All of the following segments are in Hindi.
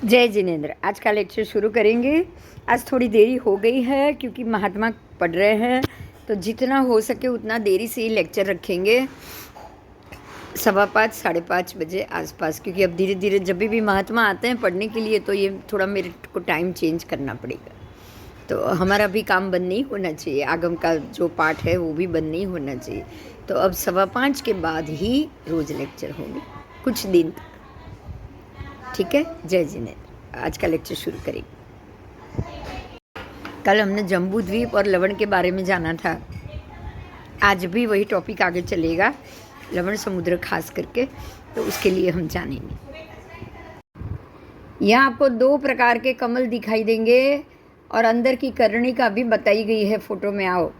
जय जिनेंद्र। आज का लेक्चर शुरू करेंगे। आज थोड़ी देरी हो गई है क्योंकि महात्मा पढ़ रहे हैं, तो जितना हो सके उतना देरी से ही लेक्चर रखेंगे, 5:15 5:30 बजे आसपास, क्योंकि अब धीरे धीरे जब भी महात्मा आते हैं पढ़ने के लिए तो ये थोड़ा मेरे को टाइम चेंज करना पड़ेगा। तो हमारा भी काम बंद नहीं होना चाहिए, आगम का जो पाठ है वो भी बंद नहीं होना चाहिए। तो अब 5:15 के बाद ही रोज़ लेक्चर होंगे कुछ दिन तक, ठीक है। जय जिनेंद्र। आज का लेक्चर शुरू करेंगे। कल हमने जम्बू द्वीप और लवण के बारे में जाना था, आज भी वही टॉपिक आगे चलेगा, लवण समुद्र खास करके, तो उसके लिए हम जानेंगे। यहाँ आपको 2 प्रकार के कमल दिखाई देंगे और अंदर की कर्णिका भी बताई गई है फोटो में। आओ,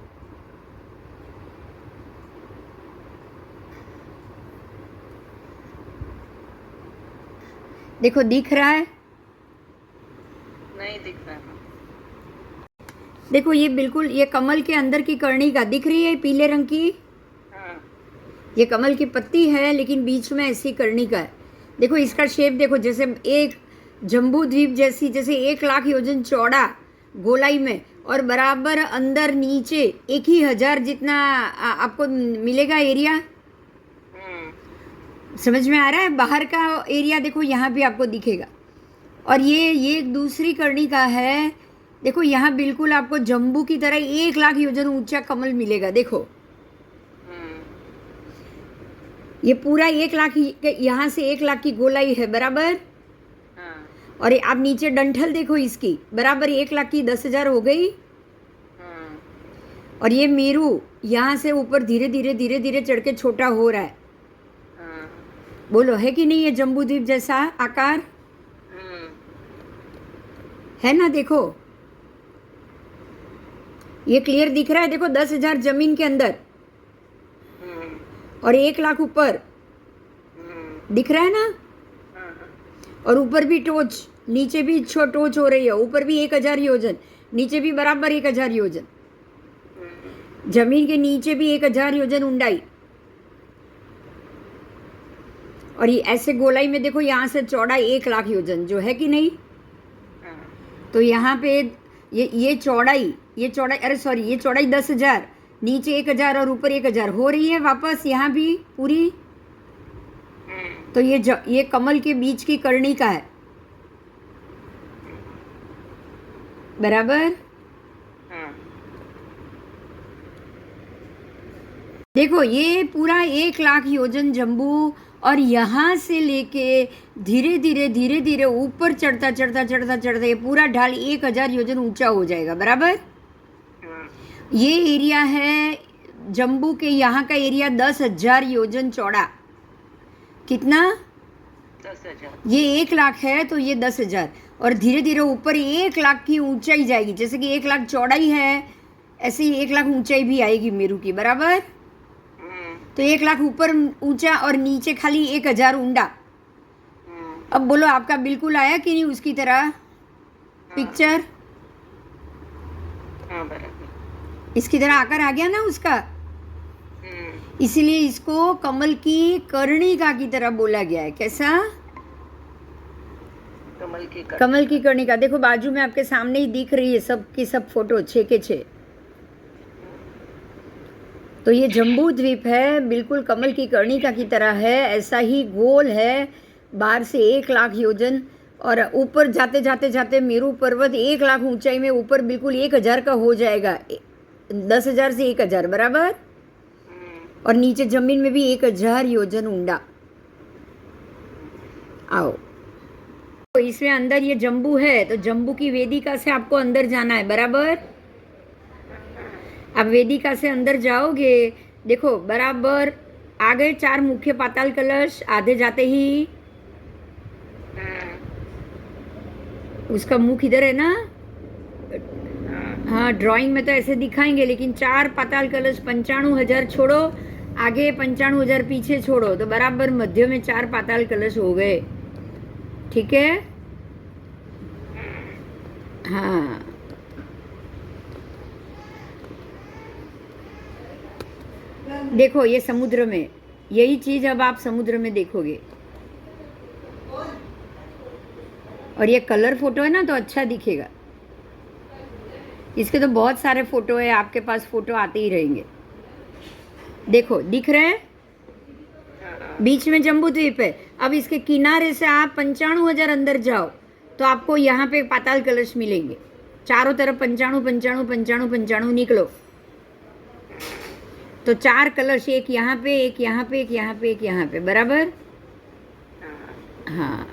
देखो, दिख रहा है? नहीं दिख रहा है। देखो, ये बिल्कुल ये कमल के अंदर की कर्णिका दिख रही है, पीले रंग की। हाँ। ये कमल की पत्ती है लेकिन बीच में ऐसी कर्णिका है। देखो इसका शेप, देखो जैसे एक जम्बू द्वीप जैसी, जैसे 1,00,000 योजन चौड़ा गोलाई में, और बराबर अंदर नीचे 1,000 जितना आपको मिलेगा एरिया। समझ में आ रहा है? बाहर का एरिया देखो यहाँ भी आपको दिखेगा। और ये एक दूसरी कर्णिका है, देखो यहाँ बिल्कुल आपको जम्बू की तरह 1,00,000 योजन ऊंचा कमल मिलेगा। देखो ये पूरा 1,00,000 यहाँ से 1,00,000 की गोलाई है बराबर। और आप नीचे डंठल देखो इसकी, बराबर 1,00,000 की 10,000 हो गई। और ये मेरू यहाँ से ऊपर धीरे धीरे धीरे धीरे चढ़ के छोटा हो रहा है। बोलो, है कि नहीं? ये जम्बू द्वीप जैसा आकार है ना? देखो ये क्लियर दिख रहा है। देखो 10,000 जमीन के अंदर और 1,00,000 ऊपर दिख रहा है ना? और ऊपर भी टोच, नीचे भी टोच हो रही है, ऊपर भी 1,000 योजन, नीचे भी बराबर 1,000 योजन, जमीन के नीचे भी 1,000 योजन ऊंडाई। और ये ऐसे गोलाई में देखो यहाँ से चौड़ा 1,00,000 योजन जो है कि नहीं? तो यहाँ पे ये चौड़ाई अरे सॉरी, ये चौड़ाई 10,000, नीचे 1,000 और ऊपर 1,000 हो रही है वापस यहाँ भी पूरी। तो ये कमल के बीच की कर्णिका है बराबर। देखो ये पूरा 1,00,000 योजन जम्बू, और यहाँ से लेके धीरे धीरे धीरे धीरे ऊपर चढ़ता चढ़ता चढ़ता चढ़ता ये पूरा ढाल 1,000 योजन ऊंचा हो जाएगा बराबर। ये एरिया है जम्बू के, यहाँ का एरिया 10,000 योजन चौड़ा। कितना? 10,000। ये 1,00,000 है तो ये 10,000, और धीरे धीरे ऊपर 1,00,000 की ऊंचाई जाएगी। जैसे कि 1,00,000 चौड़ाई है, ऐसे ही 1,00,000 ऊंचाई भी आएगी मेरू की बराबर। तो 1,00,000 ऊपर ऊंचा और नीचे खाली 1,000 ऊंडा। अब बोलो, आपका बिल्कुल आया कि नहीं उसकी तरह पिक्चर? इसकी तरह आकार आ गया ना उसका। इसीलिए इसको कमल की कर्णिका की तरह बोला गया है। कैसा? कमल की कर्णिका। देखो बाजू में आपके सामने ही दिख रही है सब की सब फोटो 6 के 6। तो ये जम्बू द्वीप है, बिल्कुल कमल की कर्णिका की तरह है, ऐसा ही गोल है, बाहर से 1,00,000 योजन, और ऊपर जाते जाते जाते मेरू पर्वत 1,00,000 ऊंचाई में ऊपर बिल्कुल 1,000 का हो जाएगा, 10,000 से 1,000 बराबर। और नीचे जमीन में भी 1,000 योजन ऊंडा। आओ, तो इसमें अंदर ये जम्बू है, तो जम्बू की वेदिका से आपको अंदर जाना है बराबर। अब वेदिका से अंदर जाओगे, देखो बराबर आ गए 4 मुख्य पाताल कलश, आधे जाते ही उसका मुख इधर है ना। हाँ, ड्राइंग में तो ऐसे दिखाएंगे, लेकिन 4 पाताल कलश, 95,000 छोड़ो आगे, 95,000 पीछे छोड़ो, तो बराबर मध्य में 4 पाताल कलश हो गए, ठीक है। हाँ, देखो ये समुद्र में, यही चीज अब आप समुद्र में देखोगे। और ये कलर फोटो है ना तो अच्छा दिखेगा। इसके तो बहुत सारे फोटो है, आपके पास फोटो आते ही रहेंगे। देखो दिख रहे हैं, हाँ, बीच में जम्बू द्वीप है। अब इसके किनारे से आप 95,000 अंदर जाओ तो आपको यहाँ पे पाताल कलश मिलेंगे। चारों तरफ 95 95 95 95 निकलो तो 4 कलश, एक यहाँ पे, एक यहाँ पे, एक यहाँ पे, एक यहाँ पे, बराबर। हाँ, हाँ,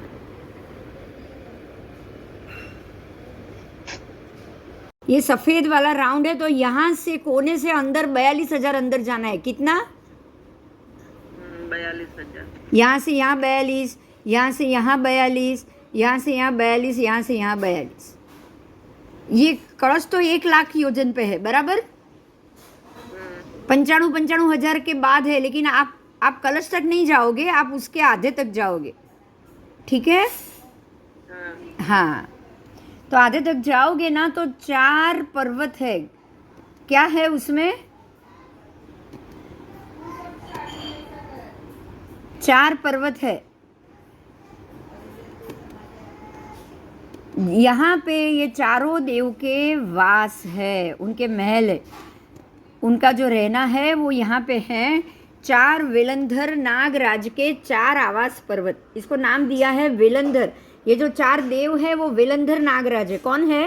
ये सफेद वाला राउंड है तो यहाँ से कोने से अंदर 42,000 अंदर जाना है। कितना? 42,000। यहाँ से यहाँ 42, यहाँ से यहाँ 42, यहाँ से यहाँ 42, यहाँ से यहाँ 42। ये कलश तो 1,00,000 योजन पे है, बराबर। 95,000 के बाद है, लेकिन आप कलश तक नहीं जाओगे, आप उसके आधे तक जाओगे, ठीक है। हाँ, हाँ, तो आधे तक जाओगे ना तो 4 पर्वत है। क्या है उसमें? 4 पर्वत है। यहाँ पे ये चारों देव के वास है, उनके महल है, उनका जो रहना है वो यहाँ पे है। 4 वेलंधर नागराज के 4 आवास पर्वत, इसको नाम दिया है वेलंधर। ये जो 4 देव है वो वेलंधर नागराज है। कौन है?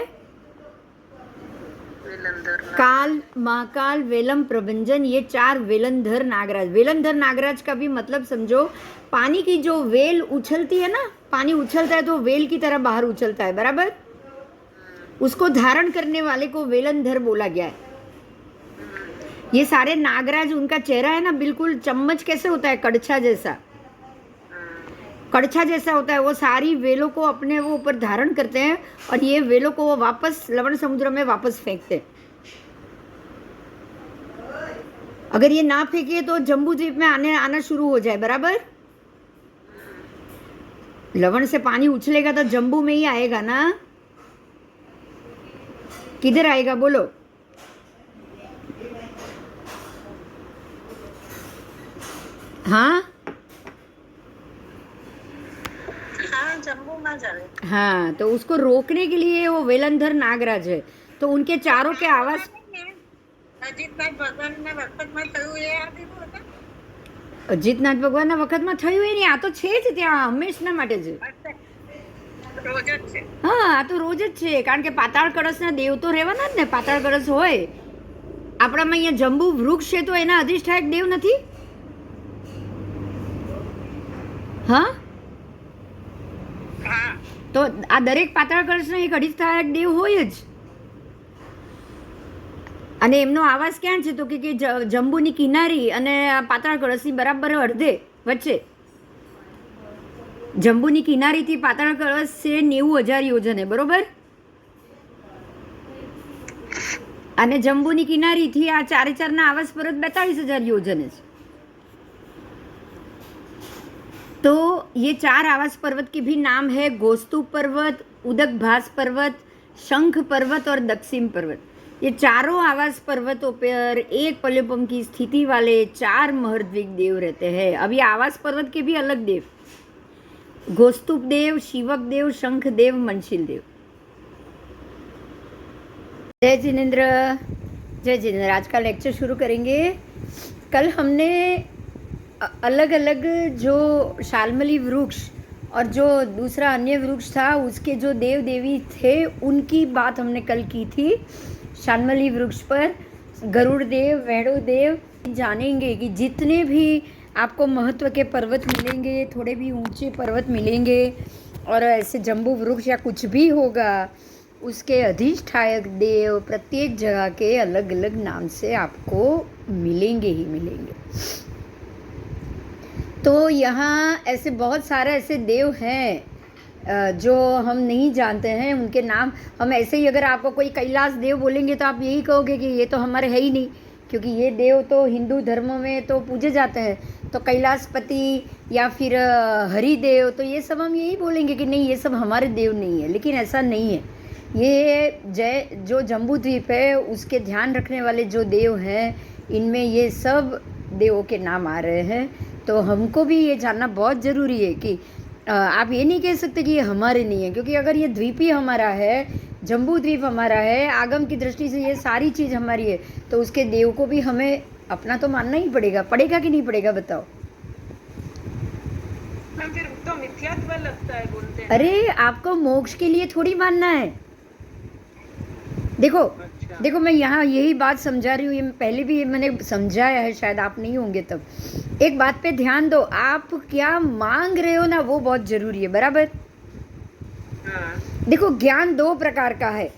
वेलंदर काल, महाकाल, वेलम, प्रभंजन, ये 4 वेलंधर नागराज। वेलंधर नागराज का भी मतलब समझो, पानी की जो वेल उछलती है ना, पानी उछलता है तो वेल की तरह बाहर उछलता है, बराबर। उसको धारण करने वाले को वेलंधर बोला गया है। ये सारे नागराज, उनका चेहरा है ना बिल्कुल चम्मच कैसे होता है, कड़छा जैसा, कड़छा जैसा होता है। वो सारी वेलों को अपने वो ऊपर धारण करते हैं और ये वेलों को वो वापस लवण समुद्र में वापस फेंकते हैं। अगर ये ना फेंके तो जम्बू द्वीप में आना शुरू हो जाए, बराबर। लवण से पानी उछलेगा तो जम्बू में ही आएगा ना, किधर आएगा बोलो? हाँ हाँ, जम्बू में जावे। हाँ, तो उसको रोकने के लिए वो वेलंधर नागराज है। तो उनके चारों के आवास, અજીતનાથ ભગવાનના વખતમાં થયું એ આ દીધું હતું? અજીતનાથ ભગવાનના વખતમાં થયું એ નહીં, આ તો છે જ ત્યાં હંમેશના માટે જ। રોજ જ છે। હા, આ તો રોજ જ છે, કારણ કે પાતાળ કળશના દેવ તો રહેવાના જ ને, પાતાળ કળશ હોય। આપણામાં અહીંયા જંબુ વૃક્ષ છે તો એના અધિષ્ઠાયક દેવ નથી? હા, હા, તો આ દરેક પાતાળ કળશનો એક અધિષ્ઠાયક દેવ હોય જ। અને એમનો આવાસ ક્યાં છે તો કે જંબુની કિનારી અને પાતાળ કળશની બરાબર અડધે વચ્ચે। જંબુની કિનારીથી પાતાળ કળશ છે 90,000 યોજન है, બરોબર। અને જંબુની કિનારીથી આ 4/4ના આવાસ પરત 42,000 યોજન છે। तो ये 4 आवास पर्वत के भी नाम है गोस्तूप पर्वत, उदकभास पर्वत, शंख पर्वत और दक्षिण पर्वत। ये चारों आवास पर्वतों पर एक पल्योपम की स्थिति वाले 4 महर्द्विक देव रहते हैं। अब ये आवास पर्वत के भी अलग देव, गोस्तूप देव, शिवक देव, शंख देव, मनशील देव। जय जिनेन्द्र, जय जिनेन्द्र। आज का लेक्चर शुरू करेंगे। कल हमने अलग अलग जो शालमली वृक्ष और जो दूसरा अन्य वृक्ष था उसके जो देव देवी थे उनकी बात हमने कल की थी। शालमली वृक्ष पर गरुड़ देव, वैणु देव। जानेंगे कि जितने भी आपको महत्व के पर्वत मिलेंगे, थोड़े भी ऊंचे पर्वत मिलेंगे और ऐसे जम्बू वृक्ष या कुछ भी होगा, उसके अधिष्ठायक देव प्रत्येक जगह के अलग अलग नाम से आपको मिलेंगे ही मिलेंगे। तो यहाँ ऐसे बहुत सारे ऐसे देव हैं जो हम नहीं जानते हैं उनके नाम। हम ऐसे ही अगर आपको कोई कैलाश देव बोलेंगे तो आप यही कहोगे कि ये तो हमारे है ही नहीं, क्योंकि ये देव तो हिंदू धर्म में तो पूजे जाते हैं। तो कैलाशपति या फिर हरिदेव, तो ये सब हम यही बोलेंगे कि नहीं ये सब हमारे देव नहीं है, लेकिन ऐसा नहीं है। ये जो जम्बू द्वीप है उसके ध्यान रखने वाले जो देव हैं, इनमें ये सब देवों के नाम आ रहे हैं। तो हमको भी ये जानना बहुत ज़रूरी है कि आप ये नहीं कह सकते कि ये हमारे नहीं है, क्योंकि अगर ये द्वीप ही हमारा है, जम्बू द्वीप हमारा है, आगम की दृष्टि से ये सारी चीज़ हमारी है, तो उसके देव को भी हमें अपना तो मानना ही पड़ेगा। पड़ेगा कि नहीं पड़ेगा बताओ? मैम फिर तो मिथ्यात्व लगता है बोलते हैं। अरे आपको मोक्ष के लिए थोड़ी मानना है। देखो अच्छा। देखो, मैं यहाँ यही बात समझा रही हूँ, ये पहले भी मैंने समझाया है, शायद आप नहीं होंगे तब। एक बात पे ध्यान दो, आप क्या मांग रहे हो ना, वो बहुत जरूरी है, बराबर? हाँ। देखो, ज्ञान दो प्रकार का है,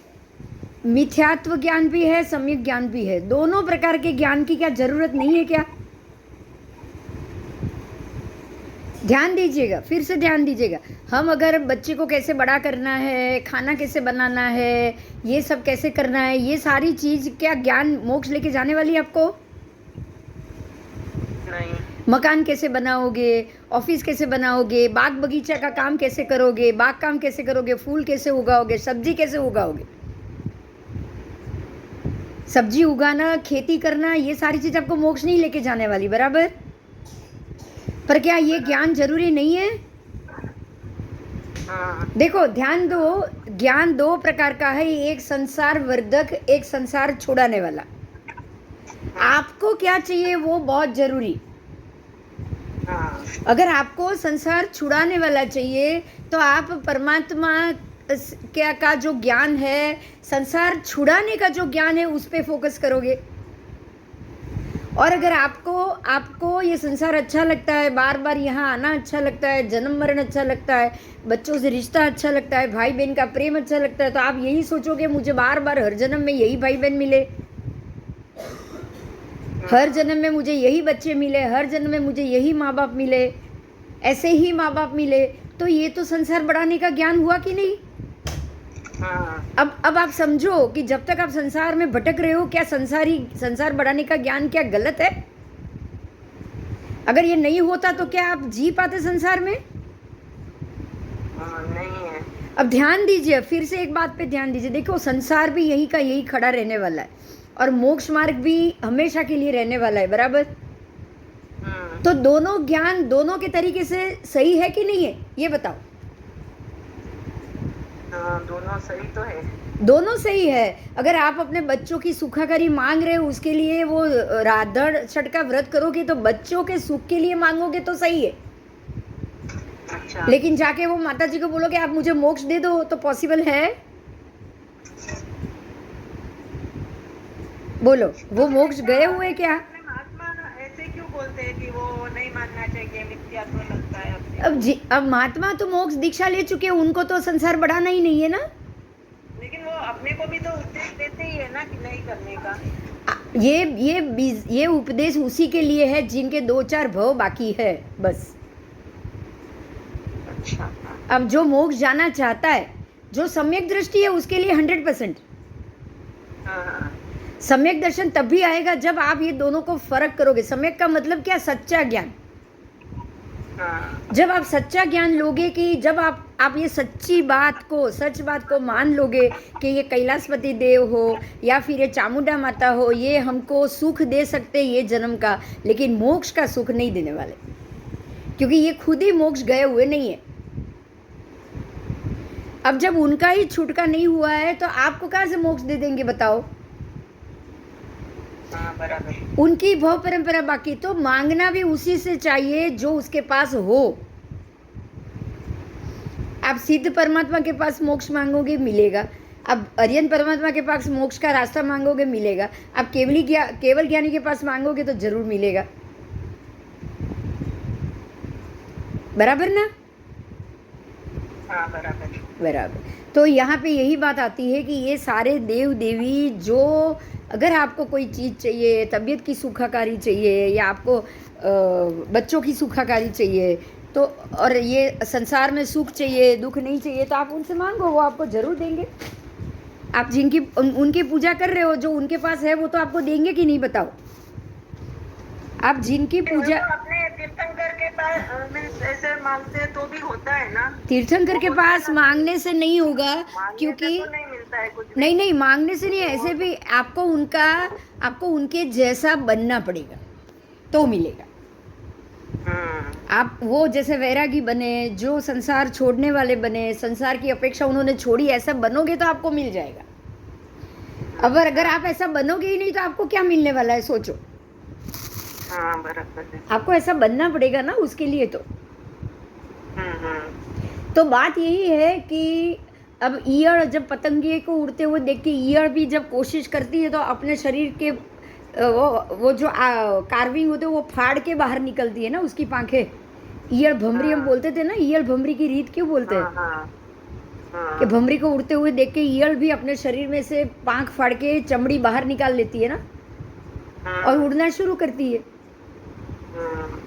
मिथ्यात्व ज्ञान भी है, सम्यक ज्ञान भी है। दोनों प्रकार के ज्ञान की क्या जरूरत नहीं है क्या? ध्यान दीजिएगा, फिर से ध्यान दीजिएगा। हम अगर बच्चे को कैसे बड़ा करना है, खाना कैसे बनाना है, ये सब कैसे करना है, ये सारी चीज क्या ज्ञान मोक्ष लेके जाने वाली है आपको? नहीं। मकान कैसे बनाओगे, ऑफिस कैसे बनाओगे, बाग बगीचा का काम कैसे करोगे, बाग काम कैसे करोगे, फूल कैसे उगाओगे, सब्जी कैसे उगाओगे, सब्जी उगाना, खेती करना, ये सारी चीज आपको मोक्ष नहीं लेके जाने वाली, बराबर? पर क्या ये ज्ञान जरूरी नहीं है? हाँ। देखो ध्यान दो, ज्ञान दो प्रकार का है, एक संसार वर्धक, एक संसार छुड़ाने वाला। आपको क्या चाहिए वो बहुत जरूरी। हाँ। अगर आपको संसार छुड़ाने वाला चाहिए तो आप परमात्मा क्या का जो ज्ञान है, संसार छुड़ाने का जो ज्ञान है, उस पे फोकस करोगे। और अगर आपको ये संसार अच्छा लगता है, बार बार यहाँ आना अच्छा लगता है, जन्म मरण अच्छा लगता है, बच्चों से रिश्ता अच्छा लगता है, भाई बहन का प्रेम अच्छा लगता है, तो आप यही सोचोगे मुझे बार बार हर जन्म में यही भाई बहन मिले, हर जन्म में मुझे यही बच्चे मिले, हर जन्म में मुझे यही माँ बाप मिले, ऐसे ही माँ बाप मिले। तो ये तो संसार बढ़ाने का ज्ञान हुआ कि नहीं? हाँ। अब आप समझो कि जब तक आप संसार में भटक रहे हो, क्या संसार बढ़ाने का ज्ञान क्या गलत है? अगर ये नहीं होता तो क्या आप जी पाते संसार में? नहीं है। अब ध्यान दीजिए, फिर से एक बात पे ध्यान दीजिए। देखो, संसार भी यही का यही खड़ा रहने वाला है और मोक्ष मार्ग भी हमेशा के लिए रहने वाला है, बराबर? तो दोनों ज्ञान दोनों के तरीके से सही है कि नहीं है, ये बताओ। दोनों सही तो है। दोनों सही है। अगर आप अपने बच्चों की सुखाकारी मांग रहे हो, उसके लिए वो राधड़ छठ का व्रत करोगे, तो बच्चों के सुख के लिए मांगोगे तो सही है। अच्छा। लेकिन जाके वो माता जी को बोलोगे आप मुझे मोक्ष दे दो, तो पॉसिबल है? बोलो, वो मोक्ष गए हुए क्या? महात्मा ऐसे क्यों बोलते हैं कि वो नहीं मानना चाहिए, मिथ्यात्व लगता है अपने को? अब महात्मा तो मोक्ष दीक्षा ले चुके हैं, उनको तो संसार बढ़ाना ही नहीं है ना। लेकिन वो अपने को भी तो उपदेश देते ही है ना कि नहीं करने का। ये उपदेश उसी के लिए है जिनके 2-4 भव बाकी है, बस। अच्छा। अब जो मोक्ष जाना चाहता है, जो सम्यक दृष्टि है, उसके लिए 100%। हाँ। सम्यक दर्शन तब भी आएगा जब आप ये दोनों को फर्क करोगे। सम्यक का मतलब क्या? सच्चा ज्ञान। हाँ। जब आप सच्चा ज्ञान लोगे, कि जब आप ये सच्ची बात को, सच बात को मान लोगे कि ये कैलाशपति देव हो या फिर ये चामुंडा माता हो, ये हमको सुख दे सकते ये जन्म का, लेकिन मोक्ष का सुख नहीं देने वाले, क्योंकि ये खुद ही मोक्ष गए हुए नहीं है। अब जब उनका ही छुटका नहीं हुआ है तो आपको कहाँ से मोक्ष दे देंगे बताओ? बराबर। उनकी भव परंपरा बाकी, तो मांगना भी उसी से चाहिए जो उसके पास हो। आप सिद्ध परमात्मा के पास मोक्ष मांगोगे, मिलेगा। अब अरियन परमात्मा के पास मोक्ष का रास्ता मांगोगे, मिलेगा। आप केवल ज्ञानी के पास मांगोगे तो जरूर मिलेगा, बराबर ना? हाँ, बराबर। बराबर। तो यहाँ पे यही बात आती है कि ये सारे देव देवी, जो अगर आपको कोई चीज़ चाहिए, तबीयत की सुखाकारी चाहिए, या आपको बच्चों की सुखाकारी चाहिए, तो और ये संसार में सुख चाहिए, दुख नहीं चाहिए, तो आप उनसे मांगो, वो आपको जरूर देंगे। आप उनकी पूजा कर रहे हो, जो उनके पास है वो तो आपको देंगे कि नहीं बताओ? आप जिनकी पूजा अपने तीर्थंकर के पास में ऐसे मांगते हैं तो भी होता है ना? तीर्थंकर के पास मांगने से नहीं होगा, क्योंकि तो नहीं मिलता है कुछ भी। नहीं, मांगने से नहीं, ऐसे भी आपको उनके जैसा बनना पड़ेगा तो मिलेगा। आप वो जैसे वैरागी बने, जो संसार छोड़ने वाले बने, संसार की अपेक्षा उन्होंने छोड़ी, ऐसा बनोगे तो आपको मिल जाएगा। अगर आप ऐसा बनोगे ही नहीं तो आपको क्या मिलने वाला है, सोचो। हाँ बराबर है। आपको ऐसा बनना पड़ेगा ना उसके लिए तो। तो बात यही है कि अब ईयड़ जब पतंगे को उड़ते हुए देख के ईयड़ भी जब कोशिश करती है तो अपने शरीर के वो जो कार्विंग होते हैं वो फाड़ के बाहर निकलती है ना उसकी पांखें। ईयड़ भमरी हम बोलते थे ना, ईयड़ भमरी की रीत क्यों बोलते हैं कि भमरी को उड़ते हुए देख के ईयड़ भी अपने शरीर में से पांख फाड़ के चमड़ी बाहर निकाल लेती है ना और उड़ना शुरू करती है।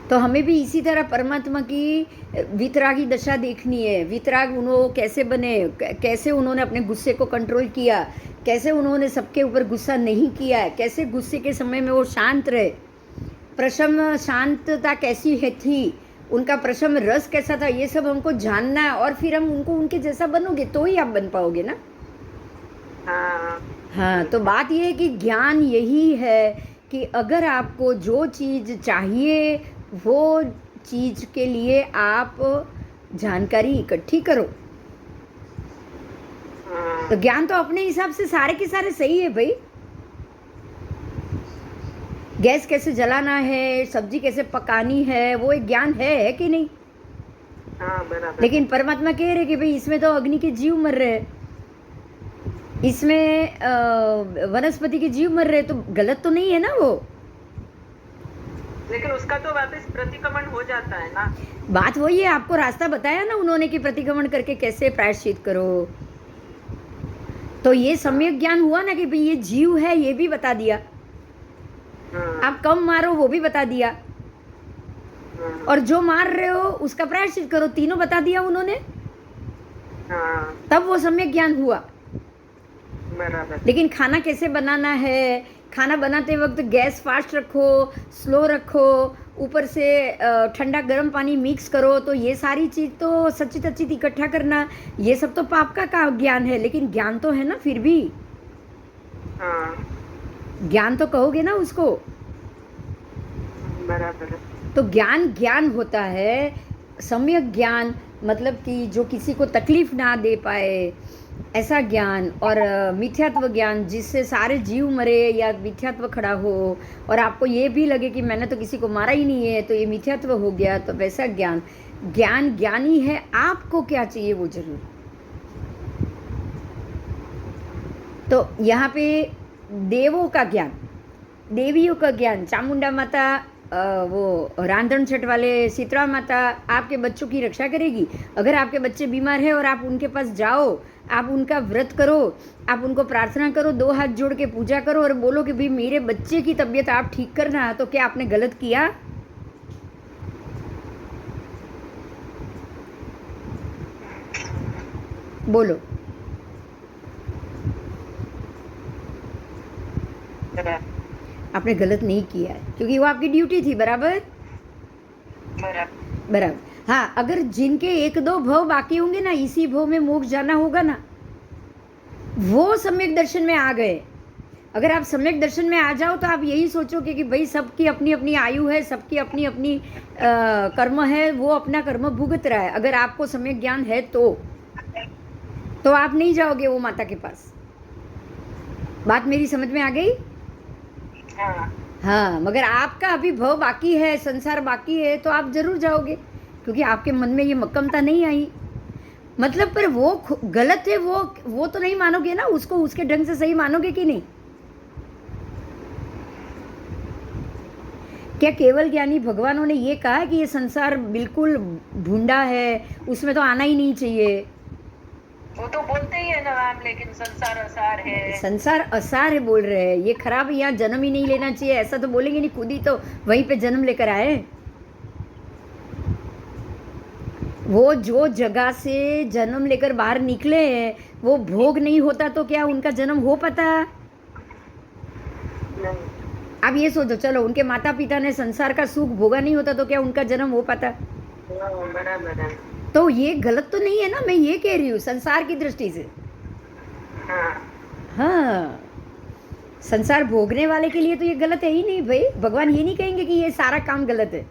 तो हमें भी इसी तरह परमात्मा की वितरागी दशा देखनी है। वितराग उन्होंने कैसे बने, कैसे उन्होंने अपने गुस्से को कंट्रोल किया, कैसे उन्होंने सबके ऊपर गुस्सा नहीं किया है, कैसे गुस्से के समय में वो शांत रहे, प्रशम शांतता कैसी है थी, उनका प्रशम रस कैसा था, ये सब हमको जानना है। और फिर हम उनको उनके जैसा बनोगे तो ही आप बन पाओगे ना। हाँ, तो बात ये है कि ज्ञान यही है कि अगर आपको जो चीज़ चाहिए वो चीज़ के लिए आप जानकारी इकट्ठी करो। तो ज्ञान तो अपने हिसाब से सारे के सारे सही है भाई। गैस कैसे जलाना है, सब्जी कैसे पकानी है, वो एक ज्ञान है कि नहीं? बराबर। लेकिन परमात्मा कह रहे कि भाई इसमें तो अग्नि के जीव मर रहे हैं, इसमें वनस्पति के जीव मर रहे, तो गलत तो नहीं है ना वो। लेकिन उसका तो वापस प्रतिक्रमण हो जाता है ना। बात वही है, आपको रास्ता बताया ना उन्होंने कि प्रतिक्रमण करके कैसे प्रायश्चित करो। तो ये सम्यक ज्ञान हुआ ना कि भाई ये जीव है, ये भी बता दिया। आप कम मारो वो भी बता दिया, और जो मार रहे हो उसका प्रायश्चित करो, तीनों बता दिया उन्होंने। तब वो सम्यक ज्ञान हुआ। बराबर। लेकिन खाना कैसे बनाना है, खाना बनाते वक्त गैस फास्ट रखो, स्लो रखो, ऊपर से ठंडा गर्म पानी मिक्स करो, तो ये सारी चीज़ तो सचित अचित इकट्ठा करना, ये सब तो पाप का ज्ञान है। लेकिन ज्ञान तो है ना फिर भी। ज्ञान तो कहोगे ना उसको। बराबर। तो ज्ञान ज्ञान होता है, सम्यक ज्ञान मतलब कि जो किसी को तकलीफ ना दे पाए ऐसा ज्ञान, और मिथ्यात्व ज्ञान जिससे सारे जीव मरे या मिथ्यात्व खड़ा हो और आपको ये भी लगे कि मैंने तो किसी को मारा ही नहीं है तो ये मिथ्यात्व हो गया, तो वैसा ज्ञान। ज्ञान ज्ञानी है, आपको क्या चाहिए वो जरूर। तो यहाँ पे देवों का ज्ञान, देवियों का ज्ञान, चामुंडा माता, वो रांधन छठ वाले शीतला माता आपके बच्चों की रक्षा करेगी। अगर आपके बच्चे बीमार है और आप उनके पास जाओ, आप उनका व्रत करो, आप उनको प्रार्थना करो, 2 हाथ जोड़ के पूजा करो और बोलो कि भाई मेरे बच्चे की तबीयत आप ठीक करना, तो क्या आपने गलत किया? बोलो। आपने गलत नहीं किया है, क्योंकि वो आपकी ड्यूटी थी। बराबर बराबर। हाँ, अगर जिनके 1-2 भव बाकी होंगे ना, इसी भव में मोक्ष जाना होगा ना, वो सम्यक दर्शन में आ गए। अगर आप सम्यक दर्शन में आ जाओ तो आप यही सोचोगे कि भाई सबकी अपनी अपनी आयु है, सबकी अपनी अपनी कर्म है, वो अपना कर्म भुगत रहा है। अगर आपको सम्यक ज्ञान है तो आप नहीं जाओगे वो माता के पास। बात मेरी समझ में आ गई? हाँ, मगर आपका अभी भव बाकी है, संसार बाकी है, तो आप जरूर जाओगे, क्योंकि आपके मन में ये मक्कमता नहीं आई। मतलब पर वो गलत है, वो तो नहीं मानोगे ना, उसको उसके ढंग से सही मानोगे कि नहीं? क्या केवल ज्ञानी भगवानों ने ये कहा कि ये संसार बिल्कुल भूंडा है, उसमें तो आना ही नहीं चाहिए? वो तो बोलते ही है ना मैम, लेकिन संसार असार है। संसार असार है बोल रहे हैं, ये खराब, यहाँ जन्म ही नहीं लेना चाहिए, ऐसा तो बोलेंगे नहीं, खुद ही तो वहीं पे जन्म लेकर आए। वो जो जगह से जन्म लेकर बाहर निकले हैं वो भोग नहीं होता तो क्या उनका जन्म हो पाता? आप ये सोचो, चलो उनके माता पिता ने संसार का सुख भोगा नहीं होता तो क्या उनका जन्म हो पाता? बराबर है। तो ये गलत तो नहीं है ना, मैं ये कह रही हूँ संसार की दृष्टि से। हाँ, संसार भोगने वाले के लिए तो ये गलत है ही नहीं भाई। भगवान ये नहीं कहेंगे कि ये सारा काम गलत है।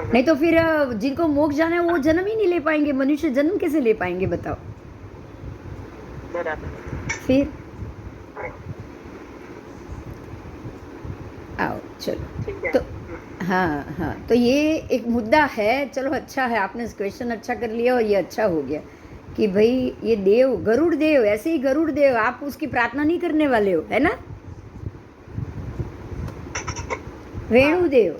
नहीं तो फिर जिनको मोक्ष जाना है वो जन्म ही नहीं ले पाएंगे, मनुष्य जन्म कैसे ले पाएंगे बताओ। बराबर। फिर आओ चलो। ठीक है। तो हाँ हाँ, तो ये एक मुद्दा है। चलो अच्छा है, आपने क्वेश्चन अच्छा कर लिया और ये अच्छा हो गया कि भाई ये देव, गरुड़ देव, ऐसे ही गरुड़ देव, आप उसकी प्रार्थना नहीं करने वाले हो, है ना। वेणुदेव,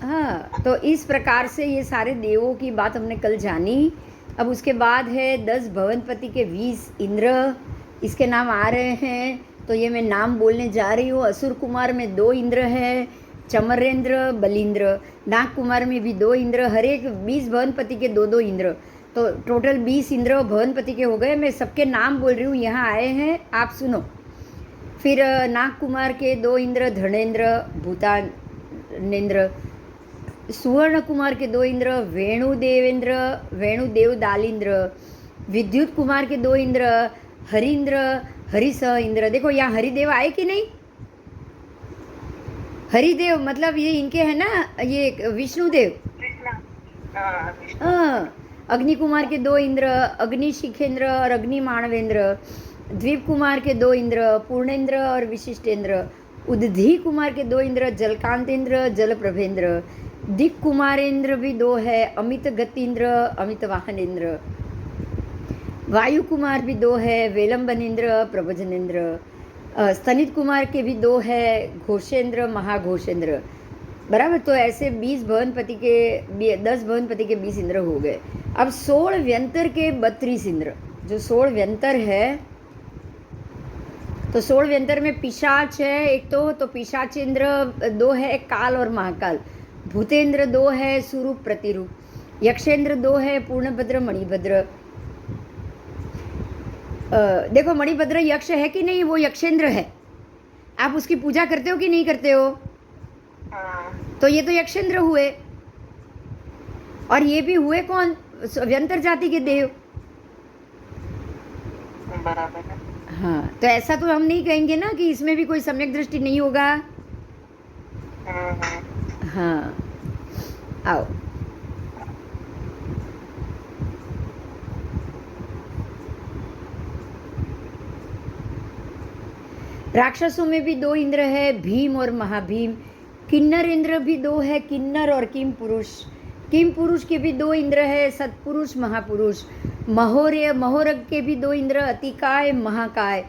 हाँ। तो इस प्रकार से ये सारे देवों की बात हमने कल जानी। अब उसके बाद है 10 भवनपति के 20 इंद्र, इसके नाम आ रहे हैं। तो ये मैं नाम बोलने जा रही हूँ। असुर कुमार में 2 इंद्र हैं, चमरेंद्र, बलिंद्र। नाग कुमार में भी 2 इंद्र, हर एक 20 भवनपति के 2-2 इंद्र, तो टोटल 20 इंद्र भवनपति के हो गए। मैं सबके नाम बोल रही हूँ, यहाँ आए हैं, आप सुनो। फिर नाग कुमार के 2 इंद्र, धर्णेंद्र, भूतानेंद्र। सुवर्ण कुमार के 2 इंद्र, वेणुदेवेंद्र, वेणुदेव दालिंद्र। विद्युत कुमार के 2 इंद्र, हरिंद्र, हरिसह इंद्र। देखो यहाँ हरिदेव आए कि नहीं। हरिदेव मतलब ये इनके है ना, ये विष्णुदेव। कृष्णा। हाँ, विष्णु। हाँ। अग्नि कुमार के 2 इंद्र, अग्निशिखेंद्र और अग्नि मानवेंद्र। द्वीप कुमार के 2 इंद्र, पूर्णेंद्र और विशिष्टेंद्र। उदधी कुमार के 2 इंद्र, जलकांतेंद्र, जलप्रभेंद्र। दिक कुमारेंद्र भी 2 है, अमित गतीन्द्र, अमित वाहनेंद्र। वायु कुमार भी 2 है, वेलंबनेंद्र, प्रभजनेंद्र। स्तनित कुमार के भी 2 है, घोषेंद्र, महाघोषेंद्र। बराबर। तो ऐसे 20 भवनपति के 10 भवनपति के 20 इंद्र हो गए। अब 16 व्यंतर के 32 इंद्र। जो 16 व्यंतर है, तो 16 व्यंतर में पिशाच है एक, तो पिशाच इंद्र 2 है, काल और महाकाल। भूतेंद्र 2 है, सुरूप प्रतिरूप। यक्षेंद्र 2 है, पूर्णभद्र, मणिभद्र। देखो मणिभद्र यक्ष है कि नहीं, वो यक्षेंद्र है। आप उसकी पूजा करते हो कि नहीं करते हो। तो ये तो यक्षेंद्र हुए, और ये भी हुए कौन, व्यंतर जाति के देव। बराबर है। हाँ, तो ऐसा तो हम नहीं कहेंगे ना कि इसमें भी कोई सम्यक दृष्टि नहीं होगा। हाँ, आओ। राक्षसों में भी 2 इंद्र है, भीम और महाभीम। किन्नर इंद्र भी 2 है, किन्नर और किम पुरुष। किम पुरुष के भी 2 इंद्र है, सत्पुरुष, महापुरुष। महोर्य, महोरग के भी 2 इंद्र, अतिकाय, महाकाय।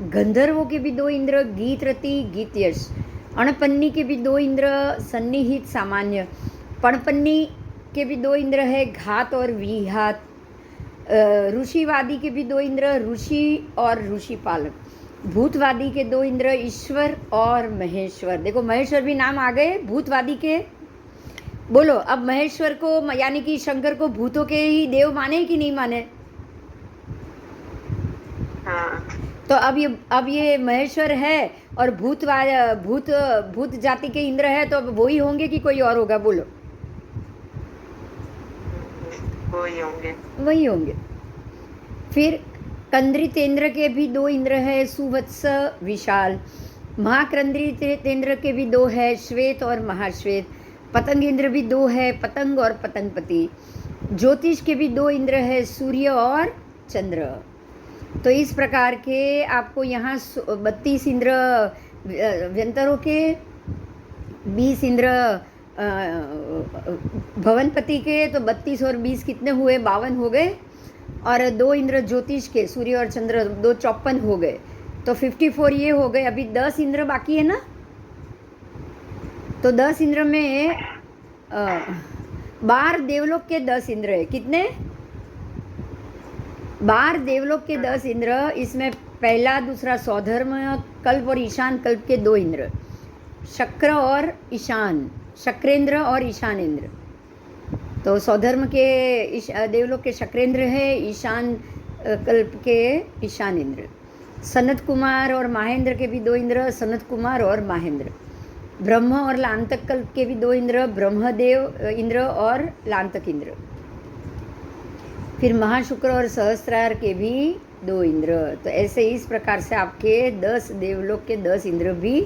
गंधर्वों के भी 2 इंद्र, गीतरति, गीतयश। अणपन्नी के भी 2 इंद्र, सन्निहित, सामान्य। पणपन्नी के भी 2 इंद्र है, घात और विघात। ऋषिवादी के भी 2 इंद्र, ऋषि और ऋषि पालक। भूतवादी के 2 इंद्र, ईश्वर और महेश्वर। देखो महेश्वर भी नाम आ गए भूतवादी के। बोलो अब महेश्वर को, यानी कि शंकर को भूतों के ही देव माने कि नहीं माने। हाँ। तो अब ये महेश्वर है और भूत जाति के इंद्र है, तो अब वही होंगे कि कोई और होगा। बोलो। वही होंगे। वही होंगे। फिर कंद्रितेंद्र के भी 2 इंद्र है, सुवत्स, विशाल। महाक्रंद्रितेंद्र के भी 2 है, श्वेत और महाश्वेत। पतंग इंद्र भी 2 है, पतंग और पतंगपति। ज्योतिष के भी 2 इंद्र है, सूर्य और चंद्र। तो इस प्रकार के आपको यहाँ 32 इंद्र व्यंतरों के, 20 इंद्र भवनपति के, तो 32 और 20 कितने हुए, 52 हो गए। और 2 इंद्र ज्योतिष के, सूर्य और चंद्र, 2 54 हो गए, तो 54 ये हो गए। अभी 10 इंद्र बाकी है ना। तो 10 इंद्र में 12 देवलोक के 10 इंद्र है। कितने, 12 देवलोक के 10 इंद्र। इसमें पहला, दूसरा सौधर्म कल्प और ईशान कल्प के 2 इंद्र, शक्र और ईशान, शक्रेंद्र और ईशानेंद्र। तो सौधर्म के देवलोक के शक्रेंद्र है, ईशान कल्प के ईशानेंद्र। सनत कुमार और माहेंद्र के भी 2 इंद्र, सनत कुमार और माहेंद्र। ब्रह्म और लांतक कल्प के भी 2 इंद्र, ब्रह्मदेव इंद्र और लांतक इंद्र। फिर महाशुक्र और सहस्त्रार के भी 2 इंद्र। तो ऐसे इस प्रकार से आपके 10 देवलोक के 10 इंद्र भी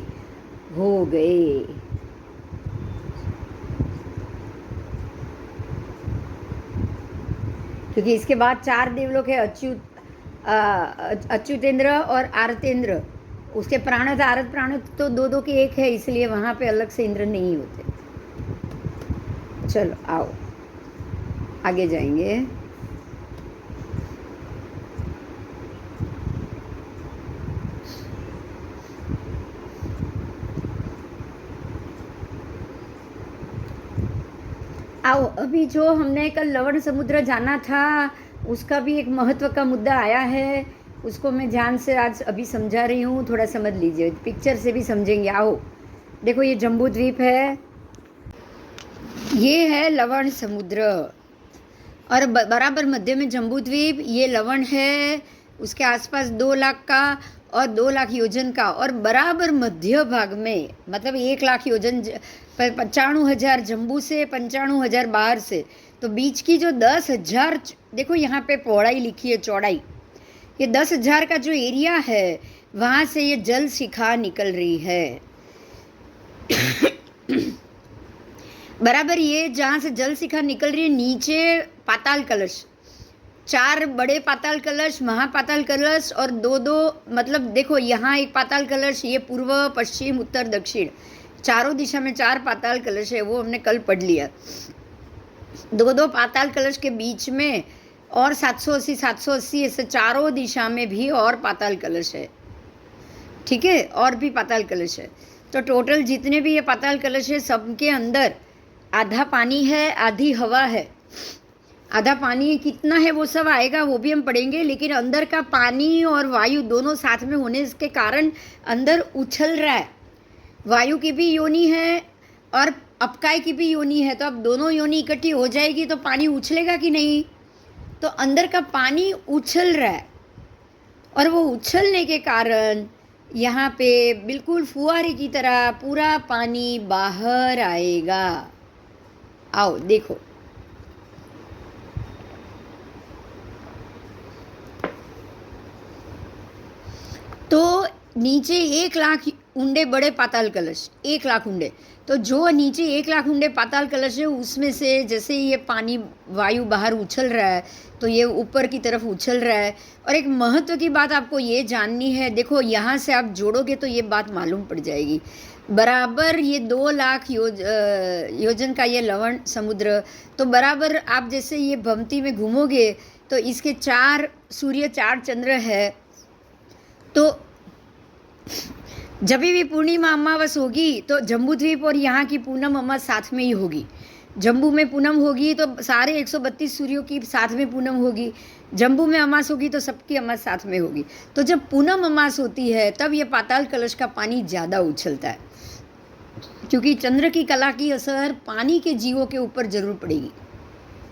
हो गए। क्योंकि इसके बाद 4 देवलोक है, अच्युतेंद्र और आरतेंद्र। उसके प्राणत आरत प्राणत तो 2-2 के एक है, इसलिए वहाँ पे अलग से इंद्र नहीं होते। चलो आओ आगे जाएंगे। आओ, अभी जो हमने कल लवण समुद्र जाना था उसका भी एक महत्व का मुद्दा आया है, उसको मैं ध्यान से आज अभी समझा रही हूँ, थोड़ा समझ लीजिए, पिक्चर से भी समझेंगे। आओ देखो, ये जम्बू द्वीप है, ये है लवण समुद्र, और बराबर मध्य में जम्बू द्वीप, ये लवण है, उसके आसपास 2 लाख का और 2 लाख योजन का, और बराबर मध्य भाग में, मतलब 1 लाख योजन 95,000 जम्बू से, 95,000 बाहर से, तो बीच की जो 10,000, देखो यहाँ पे पौड़ाई लिखी है, चौड़ाई, ये 10,000 का जो एरिया है वहाँ से ये जल शिखा निकल रही है। बराबर ये जहाँ से जल शिखा निकल रही है, नीचे पाताल कलश, 4 बड़े पाताल कलश, महापाताल कलश, और 2-2, मतलब देखो यहाँ एक पाताल कलश, ये पूर्व पश्चिम उत्तर दक्षिण, चारों दिशा में 4 पाताल कलश है, वो हमने कल पढ़ लिया। 2-2 पाताल कलश के बीच में और 780 ऐसे चारों दिशा में भी और पाताल कलश है, ठीक है, और भी पाताल कलश है। तो टोटल जितने भी ये पाताल कलश है, सबके अंदर आधा पानी है, आधी हवा है। आधा पानी कितना है वो सब आएगा, वो भी हम पढ़ेंगे, लेकिन अंदर का पानी और वायु दोनों साथ में होने के कारण अंदर उछल रहा है। वायु की भी योनि है और अपकाय की भी योनि है, तो अब दोनों योनि इकट्ठी हो जाएगी तो पानी उछलेगा कि नहीं, तो अंदर का पानी उछल रहा है, और वो उछलने के कारण यहाँ पे बिल्कुल फुहारे की तरह पूरा पानी बाहर आएगा। आओ देखो, तो नीचे 1 लाख उंडे बड़े पाताल कलश, 1 लाख उंडे, तो जो नीचे 1 लाख उंडे पाताल कलश है, उसमें से जैसे ये पानी वायु बाहर उछल रहा है, तो ये ऊपर की तरफ उछल रहा है। और एक महत्व की बात आपको ये जाननी है, देखो यहाँ से आप जोड़ोगे तो ये बात मालूम पड़ जाएगी। बराबर ये 2 लाख योजन का ये लवण समुद्र, तो बराबर आप जैसे ये भमती में घूमोगे तो इसके 4 सूर्य 4 चंद्र है, तो जब भी पूर्णिमा अमावस होगी तो जम्बू द्वीप और यहाँ की पूनम अमावस साथ में ही होगी। जम्बू में पूनम होगी तो सारे 132 सूर्यों की साथ में पूनम होगी, जम्बू में अमास होगी तो सबकी अमास साथ में होगी। तो जब पूनम अमास होती है तब ये पाताल कलश का पानी ज़्यादा उछलता है, क्योंकि चंद्र की कला की असर पानी के जीवों के ऊपर ज़रूर पड़ेगी,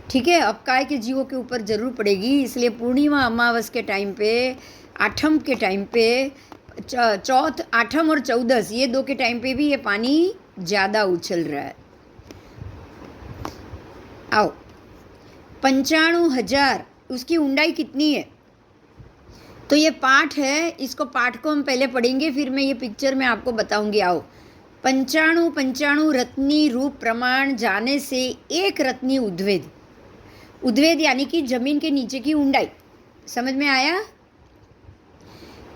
ठीक है, अपकाय के जीवों के ऊपर ज़रूर पड़ेगी। इसलिए पूर्णिमा अमावस के टाइम पे, आठम के टाइम पे, चौथ, आठम और 14 ये 2 के टाइम पे भी ये पानी ज़्यादा उछल रहा है। आओ, 95,000 उसकी ऊंडाई कितनी है, तो ये पाठ है, इसको पाठ को हम पहले पढ़ेंगे, फिर मैं ये पिक्चर में आपको बताऊंगी। आओ, 95 रत्नी रूप प्रमाण जाने से 1 रत्नी उद्वेद, उद्वेद यानी कि जमीन के नीचे की ऊंडाई, समझ में आया?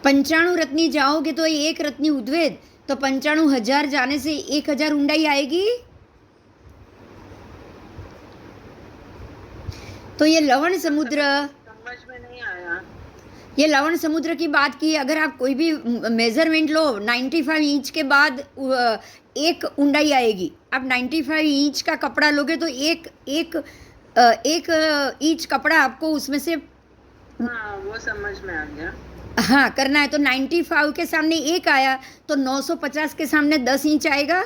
95 रत्नी जाओगे तो 1 रत्नी उद्वेद, तो 95,000 जाने से 1,000 ऊंडाई आएगी। तो ये लवण समुद्र, समझ में नहीं आया। ये लवण समुद्र की बात की, अगर आप कोई भी मेजरमेंट लो, 95 इंच के बाद 1 ऊंडाई आएगी। आप 95 इंच का कपड़ा लोगे तो एक इंच कपड़ा आपको उसमें से, हाँ वो समझ में आ गया, हाँ करना है। तो 95 के सामने 1 आया तो 950 के सामने 10 इंच आएगा,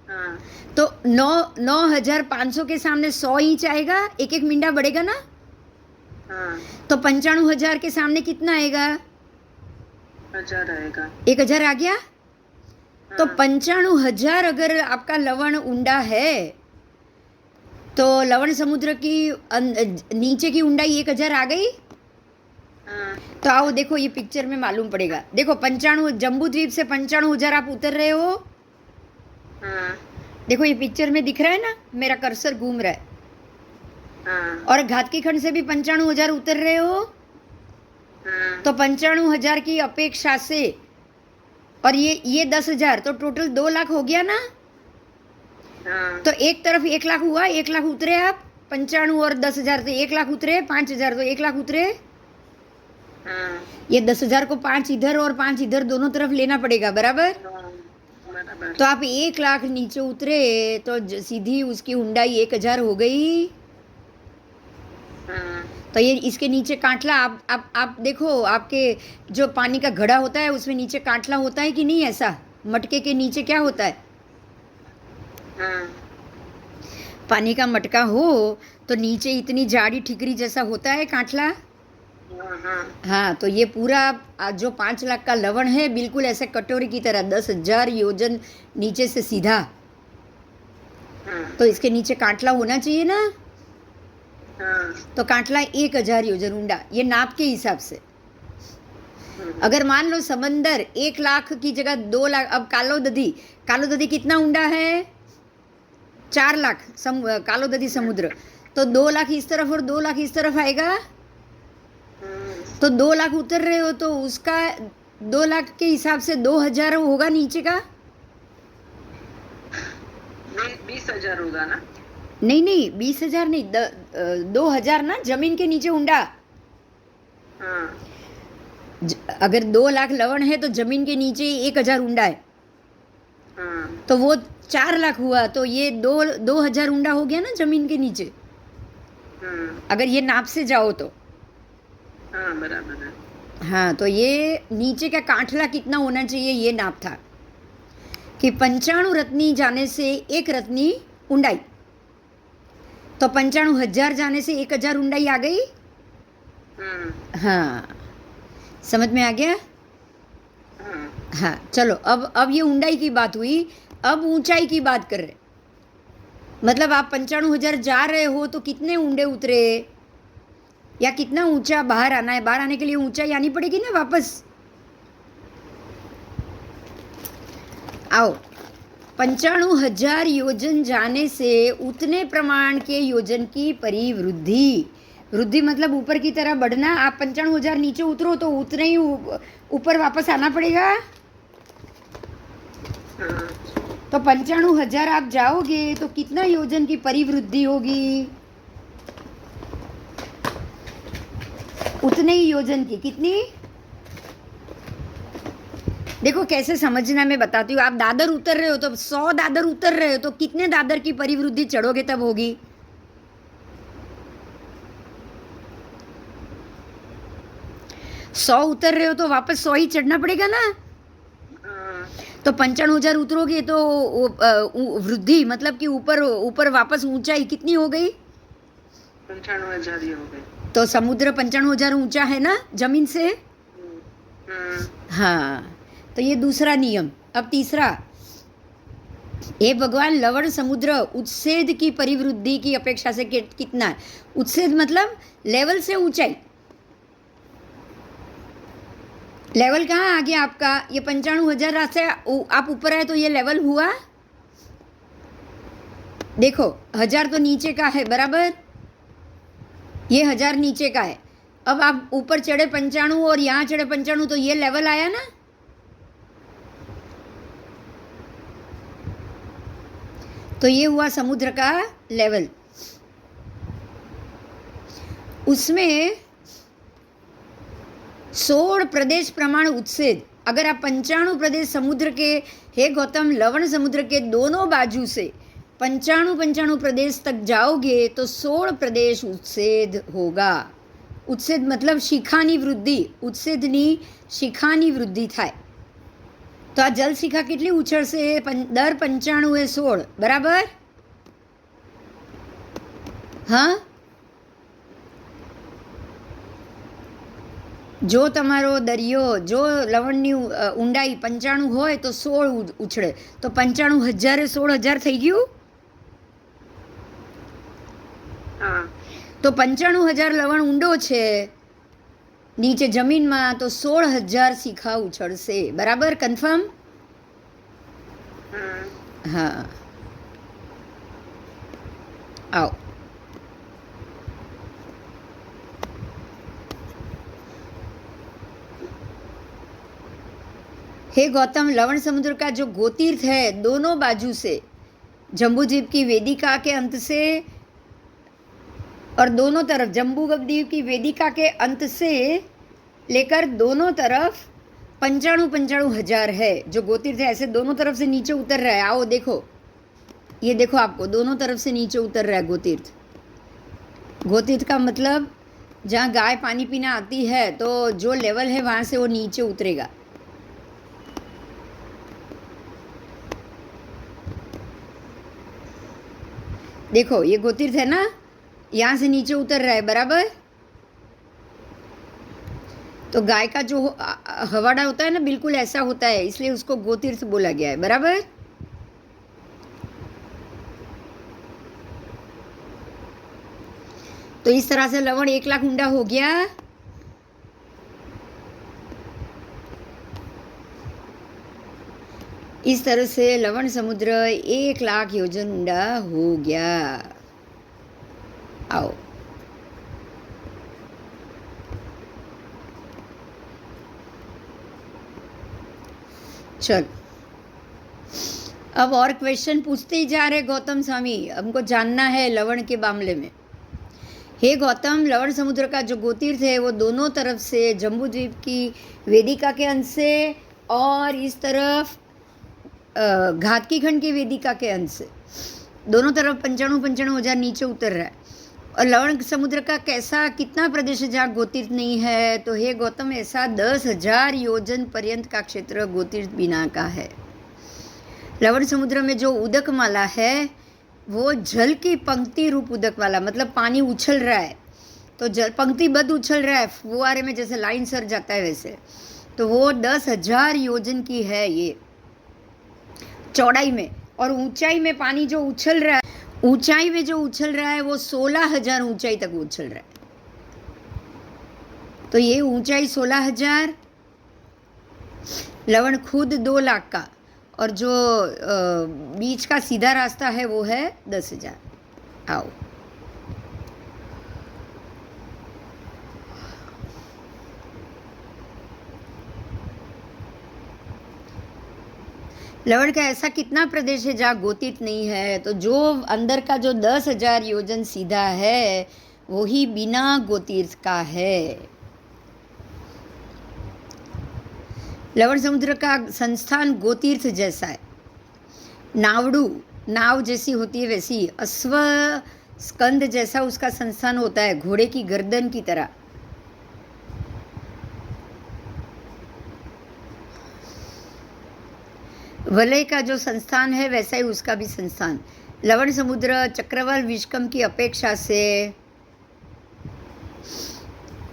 हाँ तो 9,500 के सामने 100 इंच आएगा, 1 मिंडा बढ़ेगा ना। हाँ, तो 95,000 के सामने कितना आएगा? 1,000 आएगा। 1,000 आ गया। तो हाँ। 95,000 अगर आपका लवण ऊंडा है तो लवण समुद्र की नीचे की ऊंडाई 1,000 आ गई। हाँ। तो आओ देखो, ये पिक्चर में मालूम पड़ेगा। देखो 95 जम्बू द्वीप से 95,000 आप उतर रहे हो। हाँ। देखो ये पिक्चर में दिख रहा है ना, मेरा कर्सर घूम रहा है। हाँ और घात की खंड से भी 95,000 उतर रहे हो, हाँ तो 95,000 की अपेक्षा से और ये 10,000, तो टोटल 2 लाख हो गया ना। हाँ तो एक तरफ 1 लाख हुआ, 1 लाख उतरे आप, 95 और 10,000 तो 1 लाख उतरे, 5,000 तो 1 लाख उतरे। हाँ ये 10,000 को 5 इधर और 5 इधर दोनों तरफ लेना पड़ेगा, बराबर। हाँ, बराबर। तो आप 1 लाख नीचे उतरे तो सीधी उसकी हुंडाई 1,000 हो गई। हाँ तो ये इसके नीचे कांटला, आप देखो, आपके जो पानी का घड़ा होता है उसमें नीचे कांटला होता है कि नहीं, ऐसा मटके के नीचे क्या होता है, हाँ पानी का मटका हो तो नीचे इतनी जाड़ी ठिकरी जैसा होता है कांटला। हाँ हाँ हाँ, तो ये पूरा जो 5 लाख का लवण है बिल्कुल ऐसे कटोरी की तरह 10,000 योजन नीचे से सीधा, हाँ तो इसके नीचे कांटला होना चाहिए ना। हाँ तो कांटला 1,000 योजन ऊंडा, ये नाप के हिसाब से। अगर मान लो समंदर 1 लाख की जगह 2 लाख, अब कालो दधी कितना ऊंडा है, 4 लाख कालो दधी समुद्र, तो 2 लाख इस तरफ और 2 लाख इस तरफ आएगा, तो 2 लाख उतर रहे हो तो उसका 2 लाख के हिसाब से 2,000 होगा नीचे का। 20,000 होगा ना। नहीं 20,000 नहीं, 2,000 ना, जमीन के नीचे ऊंडा। हाँ अगर 2 लाख लवण है तो जमीन के नीचे 1,000 ऊंडा है, हाँ तो वो 4 लाख हुआ, तो ये 2,000 ऊंडा हो गया ना जमीन के नीचे, अगर ये नाप से जाओ तो। हाँ बराबर है। हाँ, तो ये नीचे का कांठला कितना होना चाहिए ये नाप था कि 95 रत्नी जाने से 1 रत्नी ऊंडाई, तो 95,000 जाने से 1,000 ऊंडाई आ गई। हाँ, समझ में आ गया। हाँ, चलो अब ये ऊंडाई की बात हुई, अब ऊंचाई की बात कर रहे। मतलब आप 95,000 जा रहे हो तो कितने ऊंडे उतरे या कितना ऊंचा बाहर आना है, बाहर आने के लिए ऊंचाई आनी पड़ेगी ना वापस। आओ, 95,000 योजन जाने से उतने प्रमाण के योजन की परिवृद्धि, वृद्धि मतलब ऊपर की तरह बढ़ना। आप 95,000 नीचे उतरो तो उतने ही ऊपर वापस आना पड़ेगा। तो 95,000 आप जाओगे तो कितना योजन की परिवृद्धि होगी, उतने ही योजन की। कितनी, देखो कैसे समझना, मैं बताती हूँ। आप दादर उतर रहे हो तो 100 दादर उतर रहे हो तो कितने दादर की परिवृद्धि चढ़ोगे तब होगी। सौ उतर रहे हो तो वापस 100 ही चढ़ना पड़ेगा ना। तो 95,000 उतरोगे तो वृद्धि मतलब कि ऊपर वापस ऊंचाई कितनी हो गई, 95,000 ही हो गई। तो समुद्र 95,000 ऊंचा है ना जमीन से। हाँ, तो ये दूसरा नियम। अब तीसरा, हे भगवान, लवण समुद्र उच्छेद की परिवृद्धि की अपेक्षा से कितना है। उच्छेद मतलब लेवल से ऊंचाई। लेवल कहाँ आ गया आपका, ये 95,000 से आप ऊपर आए तो ये लेवल हुआ। देखो 1,000 तो नीचे का है, बराबर, ये 1,000 नीचे का है। अब आप ऊपर चढ़े 95 और यहाँ चढ़े 95 तो ये लेवल आया ना। तो ये हुआ समुद्र का लेवल। उसमें 16 प्रदेश प्रमाण उच्छेद। अगर आप 95 प्रदेश समुद्र के, हे गौतम, लवण समुद्र के दोनों बाजू से 95 प्रदेश तक जाओगे तो 16 प्रदेश उच्छेद होगा। उच्छेद मतलब શિખાની વૃદ્ધિ, ઉચ્છેદની શિખાની વૃદ્ધિ થાય। તો આ જલ શિખા કેટલી ઉછળશે, દર 95 એ 16, બરાબર। હા, જો તમારો દરિયો, જો લવણની ઊંડાઈ 95 હોય તો 16 ઉછળે, તો 95,000 એ 16,000 થઈ ગયું। તો 95,000 લવણ ઊંડો છે નીચે જમીનમાં, તો 16,000 શિખા ઉછળશે, બરાબર, કન્ફર્મ। હા, આવો। हे गौतम, लवण समुद्र का जो गोतीर्थ है दोनों बाजू से, जम्बूद्वीप की वेदिका के अंत से और दोनों तरफ, जम्बूद्वीप की वेदिका के अंत से लेकर दोनों तरफ 95,000 है जो गोतीर्थ है। ऐसे दोनों तरफ से नीचे उतर रहा है। आओ देखो, ये देखो, आपको दोनों तरफ से नीचे उतर रहा है गोतीर्थ। गोतीर्थ का मतलब जहाँ गाय पानी पीना आती है तो जो लेवल है वहाँ से वो नीचे उतरेगा। देखो ये गोतीर्थ है ना, यहाँ से नीचे उतर रहा है, बराबर। तो गाय का जो हवाड़ा होता है ना, बिल्कुल ऐसा होता है, इसलिए उसको गोतीर्थ बोला गया है, बराबर। तो इस तरह से लवण 1,00,000 ऊंडा हो गया। इस तरह से लवण समुद्र 1,00,000 योजन ऊंडा हो गया। आओ, चल अब और क्वेश्चन पूछते ही जा रहे गौतम स्वामी, हमको जानना है लवण के मामले में। हे गौतम, लवण समुद्र का जो गोतीर्थ है वो दोनों तरफ से, जम्बूद्वीप की वेदिका के अंत से और इस तरफ घातकी खंड की वेदिका के अंत से, दोनों तरफ 95,000 नीचे उतर रहा है। और लवण समुद्र का कैसा कितना प्रदेश है जहाँ गोतीर्थ नहीं है? तो हे गौतम, ऐसा 10,000 योजन पर्यंत का क्षेत्र गोतीर्थ बिना का है। लवण समुद्र में जो उदक माला है वो जल की पंक्ति रूप उदक वाला, मतलब पानी उछल रहा है तो जल पंक्तिबद्ध उछल रहा है, फुवारे में जैसे लाइन सर जाता है वैसे। तो वो 10,000 योजन की है ये चौड़ाई में, और ऊंचाई में पानी जो उछल रहा है, ऊंचाई में जो उछल रहा है वो 16,000 ऊंचाई तक उछल रहा है। तो ये ऊंचाई 16,000, लवण खुद 2,00,000 का, और जो बीच का सीधा रास्ता है वो है 10,000। आओ, लवण का ऐसा कितना प्रदेश है जहाँ गोतीर्थ नहीं है? तो जो अंदर का जो 10,000 योजन सीधा है वो ही बिना गोतीर्थ का है। लवण समुद्र का संस्थान गोतीर्थ जैसा है। नावड़ू नाव जैसी होती है वैसी, अश्व स्कंद जैसा उसका संस्थान होता है, घोड़े की गर्दन की तरह। वलय का जो संस्थान है वैसा ही उसका भी संस्थान। लवण समुद्र चक्रवाल विषकम की अपेक्षा से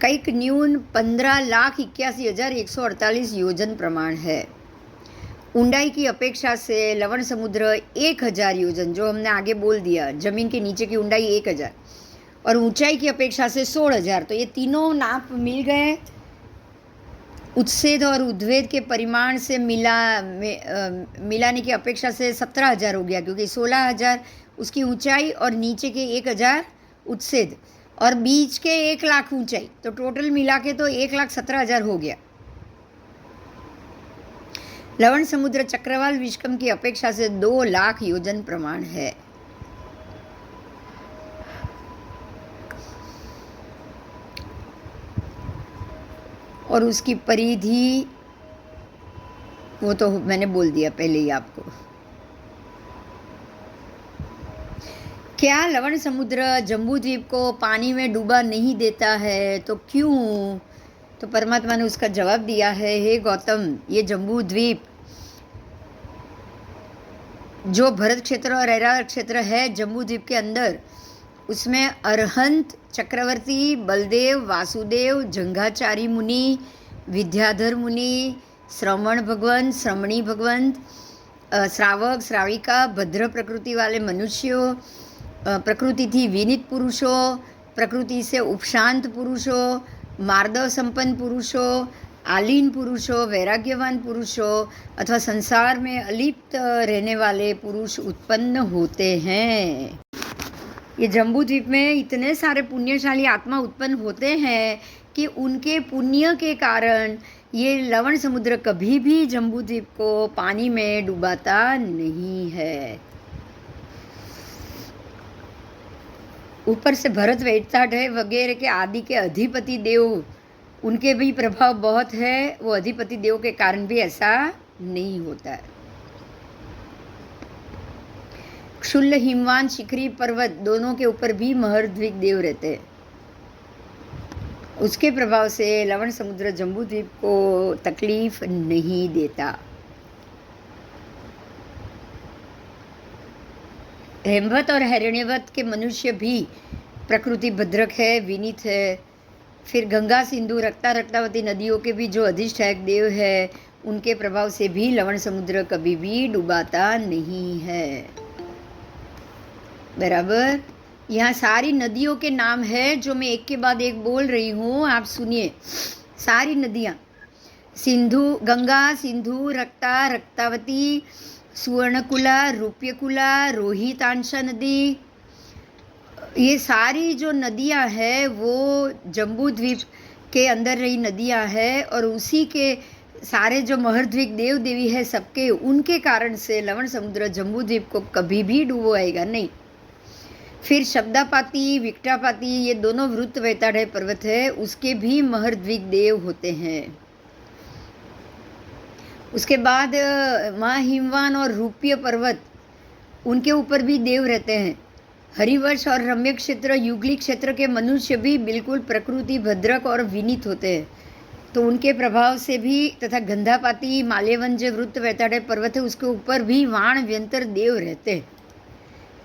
कईक न्यून 15,81,148 योजन प्रमाण है। ऊंडाई की अपेक्षा से लवण समुद्र 1,000 योजन, जो हमने आगे बोल दिया, जमीन के नीचे की ऊंडाई 1,000, और ऊंचाई की अपेक्षा से 16,000। तो ये तीनों नाप मिल गए। उच्छेद और उद्वेद के परिमाण से मिलाने की अपेक्षा से 17,000 हो गया, क्योंकि 16,000 उसकी ऊंचाई और नीचे के 1,000 उच्छेद और बीच के 1,00,000 ऊंचाई, तो टोटल मिला के तो 1,17,000 हो गया। लवण समुद्र चक्रवाल विषकम की अपेक्षा से 2,00,000 योजन प्रमाण है। और उसकी परिधि वो तो मैंने बोल दिया पहले ही आपको। क्या लवण समुद्र जम्बूद्वीप को पानी में डूबा नहीं देता है? तो क्यों? तो परमात्मा ने उसका जवाब दिया है, हे गौतम, ये जम्बूद्वीप जो भरत क्षेत्र और ऐरावत क्षेत्र है जम्बूद्वीप के अंदर, उसमें अरहंत, चक्रवर्ती, बलदेव, वासुदेव, जंघाचारी मुनि, विद्याधर मुनि, श्रवण भगवंत, श्रमणी भगवंत, श्रावक, श्राविका, भद्र प्रकृति वाले मनुष्यों, प्रकृति थी विनीत पुरुषों, प्रकृति से उपशांत पुरुषों, मार्दव संपन्न पुरुषों, आलीन पुरुषों, वैराग्यवान पुरुषों अथवा संसार में अलिप्त रहने वाले पुरुष उत्पन्न होते हैं। ये जम्बूद्वीप में इतने सारे पुण्यशाली आत्मा उत्पन्न होते हैं कि उनके पुण्य के कारण ये लवण समुद्र कभी भी जम्बू द्वीप को पानी में डुबाता नहीं है। ऊपर से भरत वेटताट है वगैरह के आदि के अधिपति देव, उनके भी प्रभाव बहुत है। वो अधिपति देव के कारण भी ऐसा नहीं होता है। क्षुल्ल हिमवान शिखरी पर्वत दोनों के ऊपर भी महर्द्विक देव रहते हैं। उसके प्रभाव से लवण समुद्र जम्बू द्वीप को तकलीफ नहीं देता। हेमवत और हिरण्यवत के मनुष्य भी प्रकृति भद्रक है, विनीत है। फिर गंगा, सिंधु, रक्तावती नदियों के भी जो अधिष्ठायक देव है, उनके प्रभाव से भी लवण समुद्र कभी भी डुबाता नहीं है। बराबर। यहाँ सारी नदियों के नाम है जो मैं एक के बाद एक बोल रही हूँ, आप सुनिए। सारी नदियाँ, सिंधु, गंगा, सिंधु, रक्तावती, सुवर्णकुला, रूप्यकुला, रोहितांशा नदी, ये सारी जो नदियाँ हैं वो जम्बू द्वीप के अंदर रही नदियाँ हैं। और उसी के सारे जो महर्द्विक देव देवी है सबके, उनके कारण से लवण समुद्र जम्बू द्वीप को कभी भी डुबोएगा नहीं। फिर शब्दापाती, विकटापाती, ये दोनों वृत्त वेताड़ पर्वत है, उसके भी महर्द्विक देव होते हैं। उसके बाद महाहिमवान और रूप्य पर्वत, उनके ऊपर भी देव रहते हैं। हरिवंश और रम्य क्षेत्र, युगली क्षेत्र के मनुष्य भी बिल्कुल प्रकृति भद्रक और विनीत होते हैं, तो उनके प्रभाव से भी। तथा गंधापाती, माल्यवन जो वृत्त वेताड़ पर्वत है, उसके ऊपर भी वाण व्यंतर देव रहते हैं।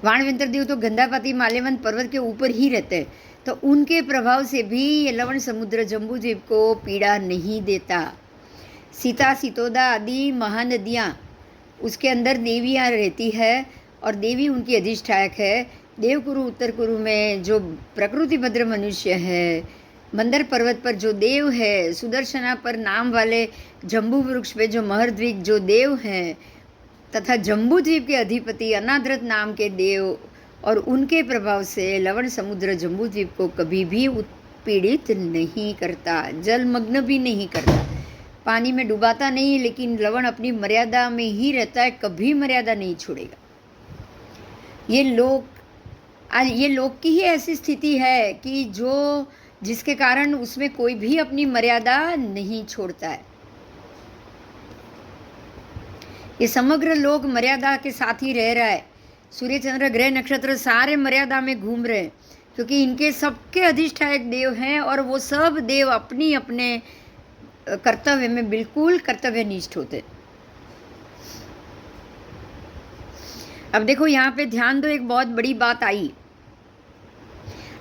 वाण व्यंतर देव तो गंधापाती, माल्यवन पर्वत के ऊपर ही रहते हैं, तो उनके प्रभाव से भी ये लवण समुद्र जम्बू द्वीप को पीड़ा नहीं देता। सीता, सितोदा आदि महानदियाँ, उसके अंदर देवियाँ रहती है और देवी उनकी अधिष्ठायक है। देवकुरु, उत्तर कुरु में जो प्रकृति भद्र मनुष्य है, मंदर पर्वत पर जो देव है, सुदर्शना पर नाम वाले जम्बू वृक्ष पे जो महर्द्विक जो देव हैं, तथा जम्बू द्वीप के अधिपति अनाद्रत नाम के देव, और उनके प्रभाव से लवण समुद्र जम्बू द्वीप को कभी भी उत्पीड़ित नहीं करता, जलमग्न भी नहीं करता, पानी में डुबाता नहीं, लेकिन लवण अपनी मर्यादा में ही रहता है, कभी मर्यादा नहीं छोड़ेगा। ये लोक की ही ऐसी स्थिति है कि जिसके कारण उसमें कोई भी अपनी मर्यादा नहीं छोड़ता है। ये समग्र लोक मर्यादा के साथ ही रह रहा है। सूर्य, चंद्र, ग्रह, नक्षत्र सारे मर्यादा में घूम रहे हैं, क्योंकि इनके सबके अधिष्ठायक देव हैं और वो सब देव अपनी अपने कर्तव्य में बिल्कुल कर्तव्यनिष्ठ होते। अब देखो यहाँ पे ध्यान दो, एक बहुत बड़ी बात आई।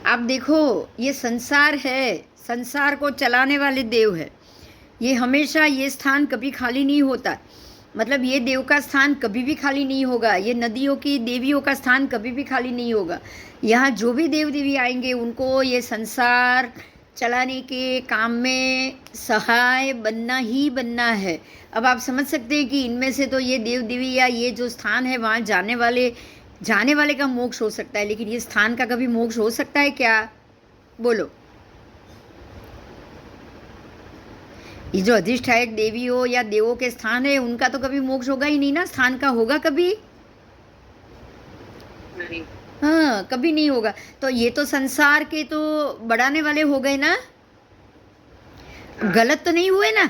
आप देखो, ये संसार है, संसार को चलाने वाले देव है। ये हमेशा, ये स्थान कभी खाली नहीं होता, मतलब ये देव का स्थान कभी भी खाली नहीं होगा। ये नदियों की देवियों का स्थान कभी भी खाली नहीं होगा। यहाँ जो भी देव देवी आएंगे उनको ये संसार चलाने के काम में सहाय बनना ही बनना है। अब आप समझ सकते हैं कि इनमें से तो ये देव देवी या ये जो स्थान है वहाँ जाने वाले का मोक्ष हो सकता है, लेकिन ये स्थान का कभी मोक्ष हो सकता है क्या? बोलो। ये जो अधिष्ठायक देवी हो या देवों के स्थान है, उनका तो कभी मोक्ष होगा ही नहीं ना। स्थान का होगा कभी? नहीं। हाँ, कभी नहीं होगा। तो ये तो संसार के तो बढ़ाने वाले हो गए ना, गलत तो नहीं हुए ना।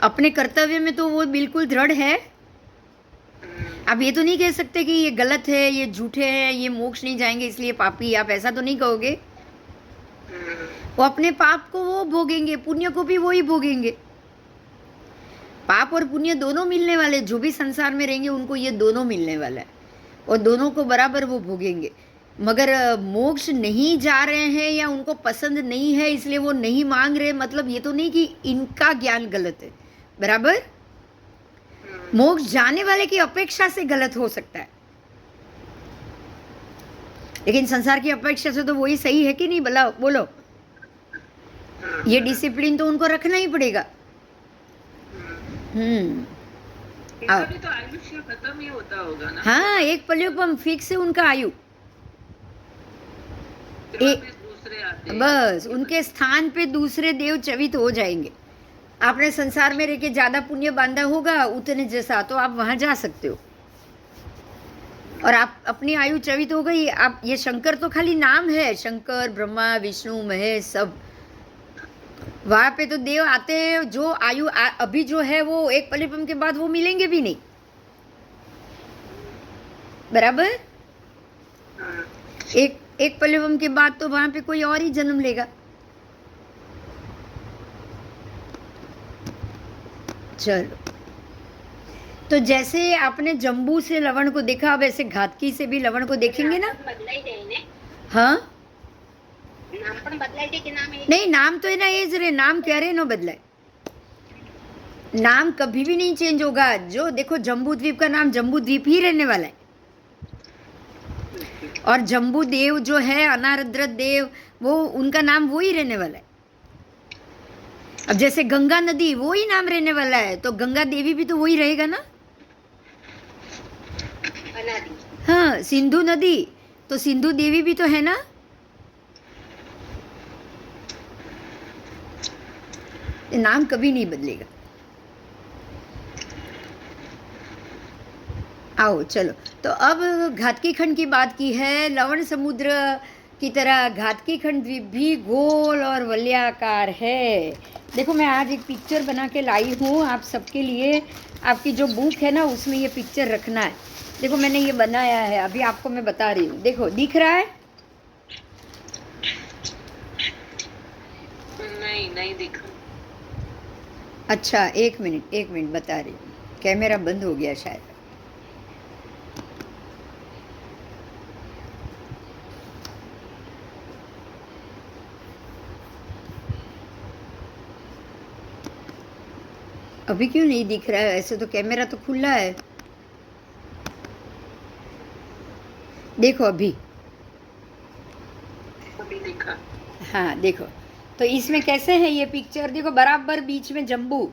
अपने कर्तव्य में तो वो बिल्कुल दृढ़ है। आप ये तो नहीं कह सकते कि ये गलत है, ये झूठे हैं, ये मोक्ष नहीं जाएंगे इसलिए पापी, आप ऐसा तो नहीं कहोगे। वो अपने पाप को वो भोगेंगे, पुण्य को भी वो ही भोगेंगे। पाप और पुण्य दोनों मिलने वाले, जो भी संसार में रहेंगे उनको ये दोनों मिलने वाला है और दोनों को बराबर वो भोगेंगे। मगर मोक्ष नहीं जा रहे हैं या उनको पसंद नहीं है इसलिए वो नहीं मांग रहे, मतलब ये तो नहीं कि इनका ज्ञान गलत है। बराबर, मोक्ष जाने वाले की अपेक्षा से गलत हो सकता है, लेकिन संसार की अपेक्षा से तो वही सही है कि नहीं? बोलो। ये डिसिप्लिन तो उनको रखना ही पड़ेगा। इनका भी तो आयुष्य खत्म ही होता होगा ना। हाँ, एक पलयुगम फिक्स है उनका आयु। दूसरे आते हैं। बस उनके स्थान पे दूसरे देव चवित हो जाएंगे। आपने संसार में रह के ज़्यादा पुण्य बांधा होगा उतने जैसा, तो आप वहाँ जा सकते हो। और आप अपनी आयु चवित हो गई। आप ये शंकर तो खाली नाम है, शंकर ब्रह्मा विष्णु महेश सब, वहाँ पे तो देव आते हैं जो आयु अभी जो है वो एक पलिपम के बाद वो मिलेंगे भी नहीं, बराबर। हाँ, एक पलिपम के बाद तो वहाँ पे कोई और ही जन्म लेगा। चलो, तो जैसे आपने जम्बू से लवण को देखा, अब ऐसे घातकी से भी लवण को देखेंगे ना। બદલાઈ જાય ને हाँ નામ પણ બદલાઈ જાય કે નામ એ नहीं, नाम तो है ना एज रे, नाम क्या रे नो बदलाए, नाम कभी भी नहीं चेंज होगा। जो देखो जम्बू द्वीप का नाम जम्बू द्वीप ही रहने वाला है। और जम्बू देव जो है अनारद्र देव, वो उनका नाम वो ही रहने वाला है। अब जैसे गंगा नदी वो ही नाम रहने वाला है, तो गंगा देवी भी तो वही रहेगा ना। અનાદિ हाँ, सिंधु नदी तो सिंधु देवी भी तो है ना। ये नाम कभी नहीं बदलेगा। आओ चलो, तो अब घातकी खंड की बात की है। लवण समुद्र की तरह घातकी खंड द्वीप भी गोल और वलयाकार है। देखो मैं आज एक पिक्चर बना के लाई हूँ आप सबके लिए। आपकी जो बुक है ना उसमें ये पिक्चर रखना है। देखो मैंने ये बनाया है, अभी आपको मैं बता रही हूँ। देखो दिख रहा है? नहीं दिखा। अच्छा एक मिनट बता रही हूँ। कैमरा बंद हो गया शायद। अभी क्यों नहीं दिख रहा है? ऐसे तो कैमरा तो खुला है। देखो अभी दिखा। हाँ देखो, तो इसमें कैसे है ये पिक्चर। देखो बराबर बीच में जम्बू,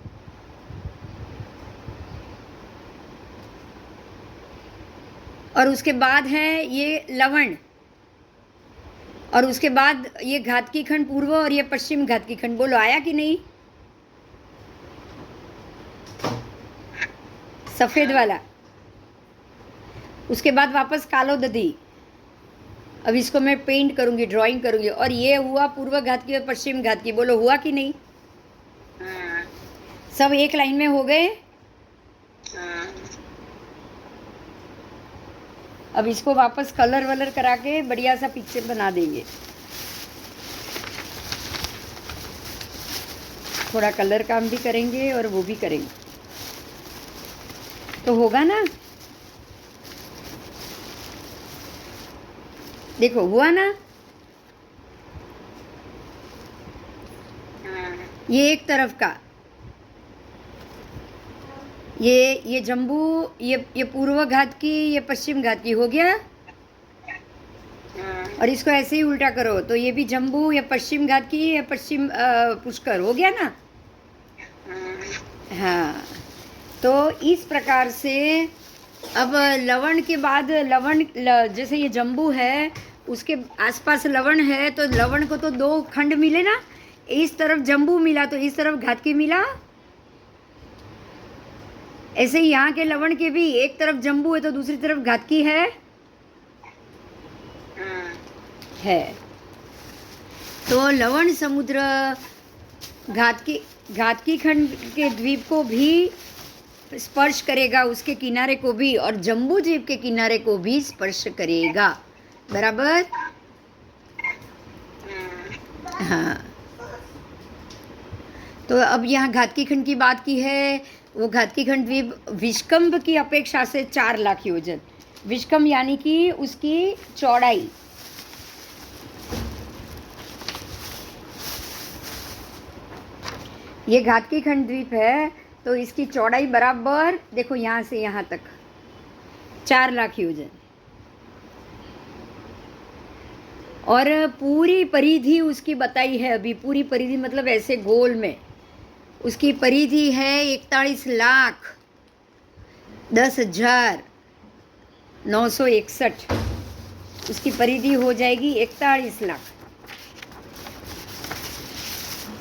और उसके बाद है ये लवण, और उसके बाद ये घातकी खंड पूर्व और ये पश्चिम घातकी खंड। बोलो आया कि नहीं? सफेद वाला। उसके बाद वापस कालो दधी। अब इसको मैं पेंट करूंगी, ड्राइंग करूंगी। और ये हुआ पूर्व घातकी और पश्चिम घातकी। बोलो हुआ कि नहीं? हाँ, सब एक लाइन में हो गए। हाँ, अब इसको वापस कलर वलर करा के बढ़िया सा पिक्चर बना देंगे। थोड़ा कलर काम भी करेंगे और वो भी करेंगे, तो होगा ना। देखो हुआ ना। हाँ, ये एक तरफ का, ये जम्बू, ये पूर्व घात की, ये पश्चिम घात की हो गया। हाँ, और इसको ऐसे ही उल्टा करो तो ये भी जम्बू, ये पश्चिम घात की, ये पश्चिम पुष्कर हो गया ना। हाँ, हाँ, तो इस प्रकार से अब लवण के बाद जैसे ये जम्बू है उसके आसपास लवण है, तो लवण को तो दो खंड मिले ना। इस तरफ जम्बू मिला तो इस तरफ घातकी मिला। ऐसे ही यहाँ के लवण के भी एक तरफ जम्बू है तो दूसरी तरफ घातकी है। हाँ, है तो लवण समुद्र घातकी खंड के द्वीप को भी स्पर्श करेगा, उसके किनारे को भी, और जम्बू द्वीप के किनारे को भी स्पर्श करेगा। बराबर। हाँ, तो अब यहाँ घातकी खंड की बात की है। वो घातकी खंड द्वीप विषकंभ की अपेक्षा से 4 लाख योजन, विषकंभ यानी कि उसकी चौड़ाई, ये घातकी खंड द्वीप है तो इसकी चौड़ाई बराबर देखो यहाँ से यहाँ तक 4 लाख योजन। और पूरी परिधि उसकी बताई है अभी। पूरी परिधि मतलब ऐसे गोल में उसकी परिधि है 41,10,961। उसकी परिधि हो जाएगी 41 लाख।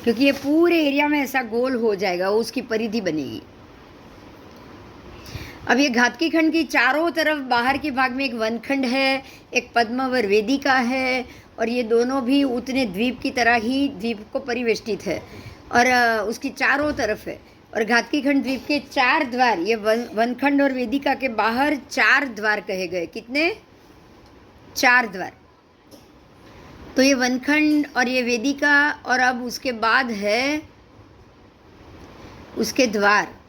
क्योंकि ये पूरे एरिया में ऐसा गोल हो जाएगा, वो उसकी परिधि बनेगी। अब ये घातकी खंड की चारों तरफ बाहर के भाग में एक वनखंड है, एक पद्मावर वेदिका है, और ये दोनों भी उतने द्वीप की तरह ही द्वीप को परिवेष्टित है और उसकी चारों तरफ है। और घातकी खंड द्वीप के 4 द्वार, ये वनखंड और वेदिका के बाहर 4 द्वार कहे गए। कितने? 4 द्वार। तो ये वनखंड और ये वेदिका, और अब उसके बाद है उसके द्वार।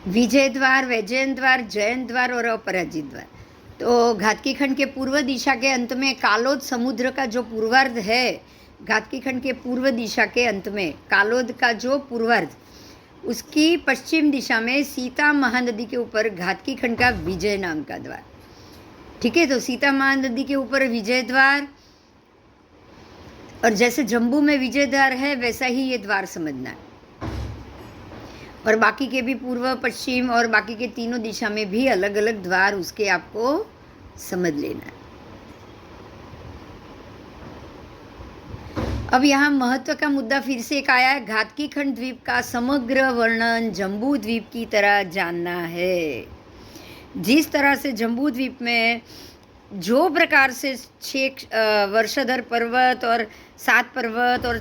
विजय द्वार, वैजयंत द्वार, जयंत द्वार और अपराजित द्वार। तो घातकी खंड के पूर्व दिशा के अंत में कालोद समुद्र का जो पूर्वार्ध है, घातकी खंड के पूर्व दिशा के अंत में कालोद का जो पूर्वार्ध, उसकी पश्चिम दिशा में सीता महानदी के ऊपर घातकी खंड का विजय नाम का द्वार। ठीक है, तो सीता महानदी के ऊपर विजय द्वार, और जैसे जम्बू में विजय द्वार है वैसा ही ये द्वार समझना है। और बाकी के भी पूर्व, पश्चिम और बाकी के तीनों दिशा में भी अलग अलग द्वार उसके आपको समझ लेना है। अब यहाँ महत्व का मुद्दा फिर से एक आया है, घातकी खंड द्वीप का समग्र वर्णन जम्बू द्वीप की तरह जानना है। जिस तरह से जम्बू द्वीप में जो प्रकार से 6 वर्षधर पर्वत और 7 पर्वत और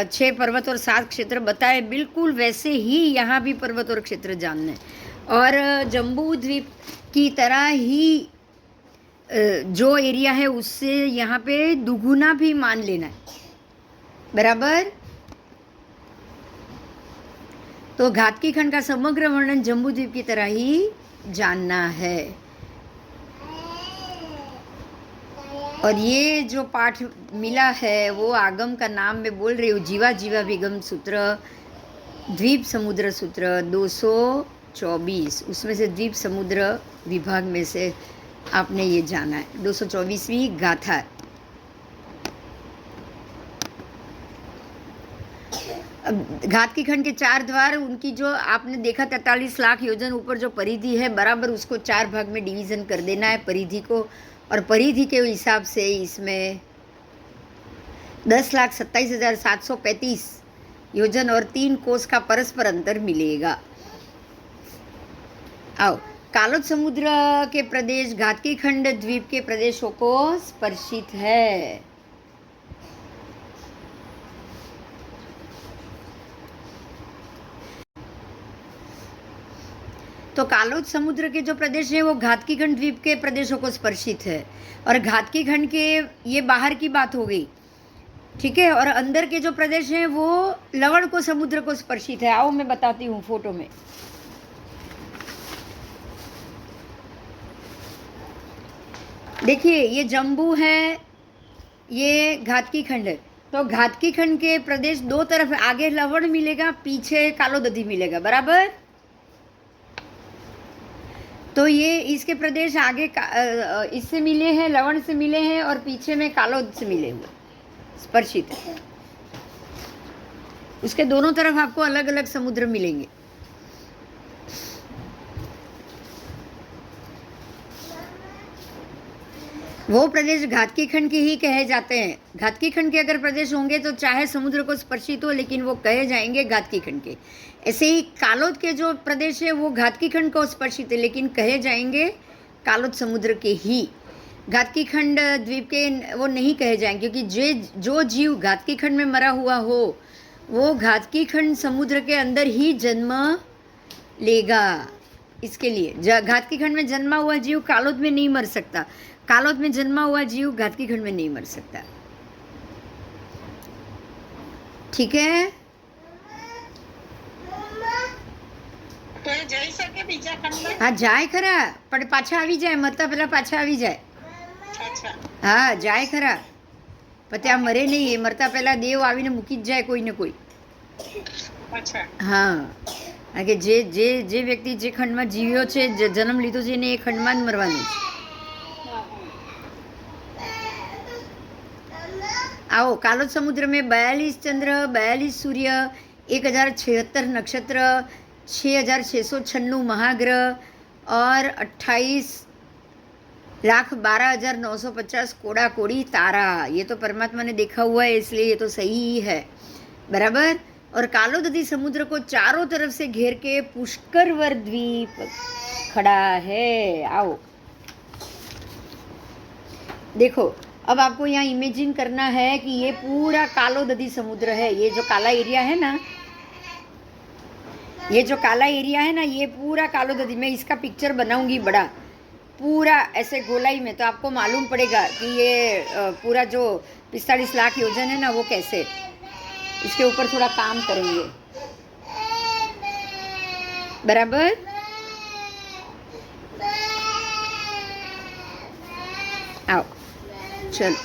6 पर्वत और 7 क्षेत्र बताए, बिल्कुल वैसे ही यहाँ भी पर्वत और क्षेत्र जानने, और जम्बू द्वीप की तरह ही जो एरिया है उससे यहाँ पे दुगुना भी मान लेना है, बराबर। तो घातकी खंड का समग्र वर्णन जम्बू द्वीप की तरह ही जानना है। और ये जो पाठ मिला है वो आगम का नाम मैं बोल रही हूँ, जीवा जीवा विगम सूत्र, द्वीप समुद्र सूत्र 224, उसमें से द्वीप समुद्र विभाग में से आपने ये जाना है, 224वीं गाथा। अब घातकी खंड के 4 द्वार, उनकी जो आपने देखा 43 लाख योजन ऊपर जो परिधि है, बराबर उसको 4 भाग में डिवीज़न कर देना है परिधि को, और परिधि के हिसाब से इसमें 10,27,735 योजन और 3 कोस का परस्पर अंतर मिलेगा। आओ, कालोद समुद्र के प्रदेश घातकी खंड द्वीप के प्रदेशों को स्पर्शित है। तो कालोद समुद्र के जो प्रदेश है वो घातकी खंड द्वीप के प्रदेशों को स्पर्शित है, और घातकी खंड के ये बाहर की बात हो गई, ठीक है। और अंदर के जो प्रदेश हैं वो लवण को समुद्र को स्पर्शित है। आओ मैं बताती हूँ फोटो में। देखिए ये जम्बू है, ये घातकी खंड है। तो घातकी खंड के प्रदेश दो तरफ, आगे लवण मिलेगा, पीछे कालोदधी मिलेगा, बराबर। तो ये इसके प्रदेश आगे इससे मिले हैं, लवण से मिले हैं, और पीछे में कालोद से मिले हुए स्पर्शित है। उसके दोनों तरफ आपको अलग अलग समुद्र मिलेंगे। वो प्रदेश घातकी खंड के ही कहे जाते हैं। घातकी खंड के अगर प्रदेश होंगे तो चाहे समुद्र को स्पर्शित हो, लेकिन वो कहे जाएंगे घातकी खंड के। ऐसे ही कालोद के जो प्रदेश है वो घातकी खंड को स्पर्शित है, लेकिन कहे जाएंगे कालोद समुद्र के ही। घातकी खंड द्वीप के वो नहीं कहे जाएंगे, क्योंकि जो जीव घातकी खंड में मरा हुआ हो वो घातकी खंड समुद्र के अंदर ही जन्म लेगा। इसके लिए घातकी खंड में जन्मा हुआ जीव कालोद में नहीं मर सकता, कालोद में जन्मा हुआ जीव घातकी खंड में नहीं मर सकता। ठीक है, તો એ જઈ શકે બીજા ખંડમાં? હા જાય ખરા, પણ પાછા આવી જાય, મરતા પહેલા પાછા આવી જાય। અચ્છા, હા જાય ખરા, પણ ત્યાં મરે નહીં, એ મરતા પહેલા દેવ આવીને મૂકી જ જાય કોઈ ને કોઈ। અચ્છા, હા, કારણ કે જે જે જે વ્યક્તિ જે ખંડમાં જીવ્યો છે, જન્મ લીધો છે, એને એ ખંડમાં જ મરવાનું છે। आओ, कालोद समुद्र में 42 चंद्र, 42 सूर्य, 1076 नक्षत्र, 6696 महाग्रह और 28,12,950 कोड़ा कोड़ी तारा। ये तो परमात्मा ने देखा हुआ है, इसलिए ये तो सही ही है, बराबर। और कालोदधी समुद्र को चारों तरफ से घेर के पुष्करवर द्वीप खड़ा है। आओ देखो, अब आपको यहाँ इमेजिन करना है कि ये पूरा कालोदधी समुद्र है। ये जो काला एरिया है ना, ये जो काला एरिया है ना, ये पूरा कालोदधी। मैं इसका पिक्चर बनाऊंगी बड़ा, पूरा ऐसे गोलाई में, तो आपको मालूम पड़ेगा कि ये पूरा जो 45 लाख योजन है ना, वो कैसे, इसके ऊपर थोड़ा काम करेंगे, बराबर। आओ चलो,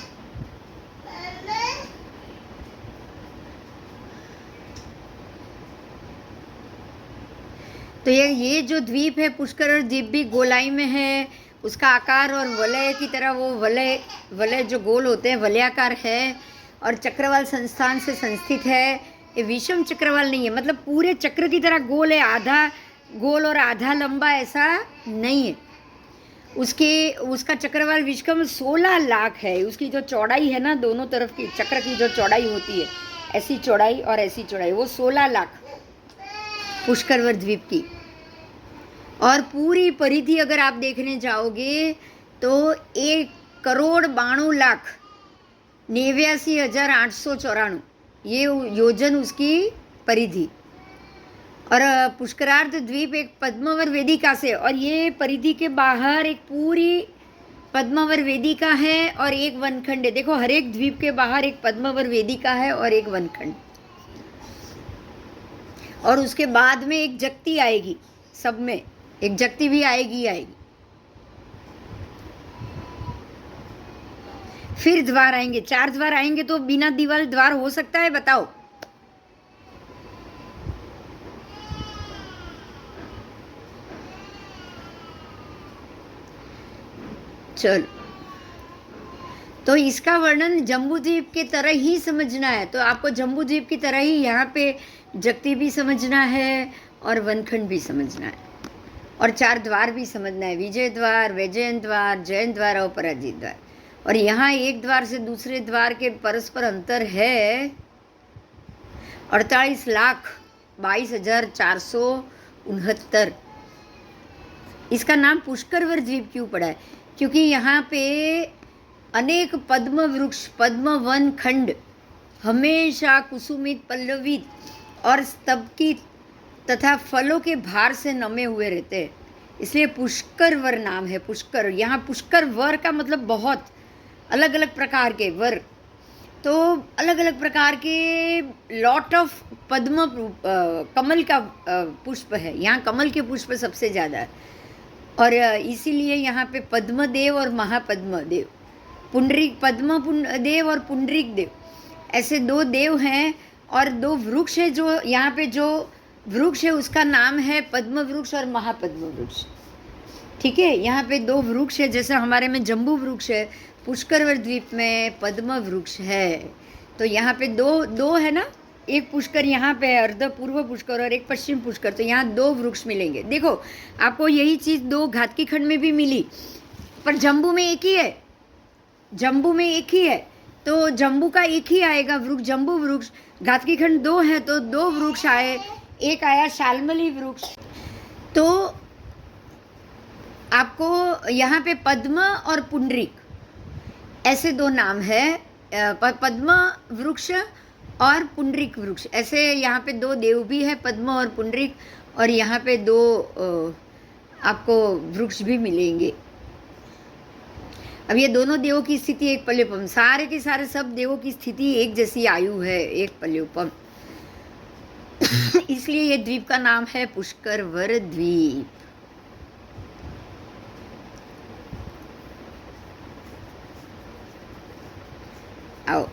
तो ये जो द्वीप है पुष्कर द्वीप भी गोलाई में है। उसका आकार और वलय की तरह, वो वलय जो गोल होते हैं वलयाकार है और चक्रवाल संस्थान से संस्थित है। ये विषम चक्रवाल नहीं है, मतलब पूरे चक्र की तरह गोल है, आधा गोल और आधा लंबा ऐसा नहीं है। उसका चक्रवाल विश्व में 16 लाख है। उसकी जो चौड़ाई है ना, दोनों तरफ की चक्र की जो चौड़ाई होती है, ऐसी चौड़ाई और ऐसी चौड़ाई, वो 16 लाख पुष्करवर द्वीप की। और पूरी परिधि अगर आप देखने जाओगे तो 1,92,89,894 ये योजन उसकी परिधि। और पुष्करार्थ द्वीप एक पद्मावर वेदिका से, और ये परिधि के बाहर एक पूरी पद्मावर वेदिका है और एक वनखंड है। देखो, हर एक द्वीप के बाहर एक पद्मावर वेदिका है और एक वनखंड, और उसके बाद में एक जगती आएगी, सब में एक जगती भी आएगी। फिर द्वार आएंगे, 4 द्वार आएंगे। तो बिना दीवार द्वार हो सकता है, बताओ? चलो, तो इसका वर्णन जम्बूद्वीप के तरह ही समझना है। तो आपको जम्बूद्वीप की तरह ही यहाँ पे जगती भी समझना है और वनखंड भी समझना है और 4 द्वार भी समझना है, विजय द्वार, वैजयंत द्वार, जयंत द्वार और पराजित द्वार। और यहाँ एक द्वार से दूसरे द्वार के परस्पर अंतर है 48,22,469। इसका नाम पुष्करवर द्वीप क्यों पड़ा है? क्योंकि यहाँ पे अनेक पद्म वृक्ष, पद्म वन खंड हमेशा कुसुमित, पल्लवित और स्तबकित तथा फलों के भार से नमे हुए रहते हैं, इसलिए पुष्करवर नाम है। पुष्कर, यहाँ पुष्कर वर का मतलब बहुत अलग अलग प्रकार के वर, तो अलग अलग प्रकार के लॉट ऑफ पद्म कमल का पुष्प है। यहाँ कमल के पुष्प सबसे ज़्यादा है और इसीलिए यहाँ पे पद्मदेव और महापद्मदेव, पुंडरीक, पद्म देव और पुंडरीक देव, ऐसे 2 देव हैं। और 2 वृक्ष है, जो यहाँ पे जो वृक्ष है उसका नाम है पद्म वृक्ष और महापद्म वृक्ष। ठीक है, यहाँ पे 2 वृक्ष है, जैसे हमारे में जम्बू वृक्ष है, पुष्करवर द्वीप में पद्म वृक्ष है। तो यहाँ पे दो है ना, एक पुष्कर यहाँ पे है, अर्ध पूर्व पुष्कर और एक पश्चिम पुष्कर, तो यहाँ 2 वृक्ष मिलेंगे। देखो, आपको यही चीज़ 2 घातकी खंड में भी मिली, पर जम्बू में एक ही है, जम्बू में एक ही है, तो जम्बू का एक ही आएगा वृक्ष, जम्बू वृक्ष। घातकी खंड 2 है तो 2 वृक्ष आए, एक आया शालमली वृक्ष। तो आपको यहाँ पे पद्म और पुंडरीक ऐसे 2 नाम है, पद्म वृक्ष और पुंडरीक वृक्ष, ऐसे यहाँ पे 2 देव भी है, पद्म और पुंडरीक, और यहाँ पे 2 आपको वृक्ष भी मिलेंगे। अब ये दोनों देवों की स्थिति एक पल्योपम, सारे के सारे सब देवों की स्थिति एक जैसी आयु है, एक पल्योपम। इसलिए ये द्वीप का नाम है पुष्करवर द्वीप। आओ,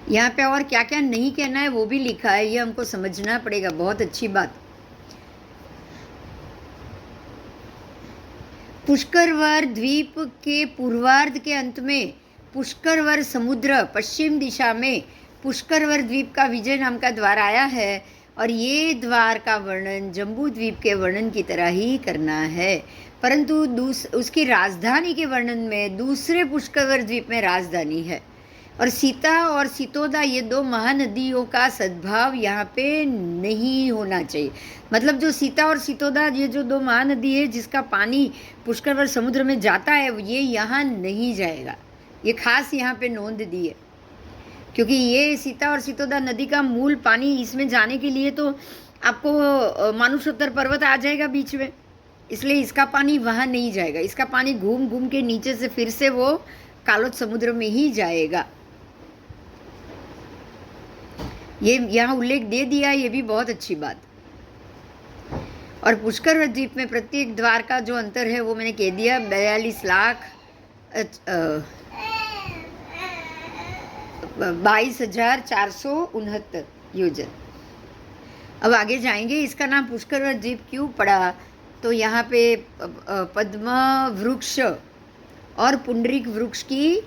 यहाँ पे और क्या क्या नहीं कहना है वो भी लिखा है, ये हमको समझना पड़ेगा। बहुत अच्छी बात। पुष्करवर द्वीप के पूर्वार्ध के अंत में पुष्करवर समुद्र पश्चिम दिशा में पुष्करवर द्वीप का विजय नाम का द्वार आया है और ये द्वार का वर्णन जम्बू द्वीप के वर्णन की तरह ही करना है, परंतु उसकी राजधानी के वर्णन में दूसरे पुष्करवर द्वीप में राजधानी है। और सीता और सीतोदा ये दो महानदियों का सद्भाव यहाँ पे नहीं होना चाहिए। मतलब जो सीता और सीतोदा ये जो दो महानदी है जिसका पानी पुष्करवर समुद्र में जाता है ये यहाँ नहीं जाएगा। ये खास यहाँ पे नोंद दी है, क्योंकि ये सीता और सीतोदा नदी का मूल पानी इसमें जाने के लिए तो आपको मानुषोत्तर पर्वत आ जाएगा बीच में, इसलिए इसका पानी वहाँ नहीं जाएगा। इसका पानी घूम घूम के नीचे से फिर से वो कालोद समुद्र में ही जाएगा। ये यहाँ उल्लेख दे दिया, ये भी बहुत अच्छी बात। और पुष्कर द्वीप में प्रत्येक द्वार का जो अंतर है वो मैंने कह दिया, 22,469 योजन। अब आगे जाएंगे। इसका नाम पुष्कर द्वीप क्यों पड़ा, तो यहाँ पे पद्म वृक्ष और पुंडरीक वृक्ष की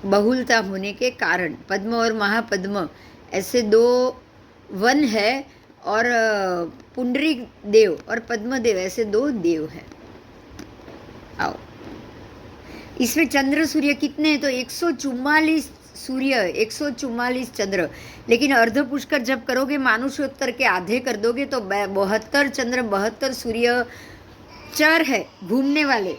बहुलता होने के कारण, पद्म और महापद्म ऐसे दो वन है और पुंडरीक देव और पद्मदेव ऐसे दो देव हैं। आओ, इसमें चंद्र सूर्य कितने हैं, तो 144 सूर्य 144 चंद्र, लेकिन अर्ध पुष्कर जब करोगे मानुषोत्तर के आधे कर दोगे तो 72 चंद्र 72 सूर्य चर है घूमने वाले,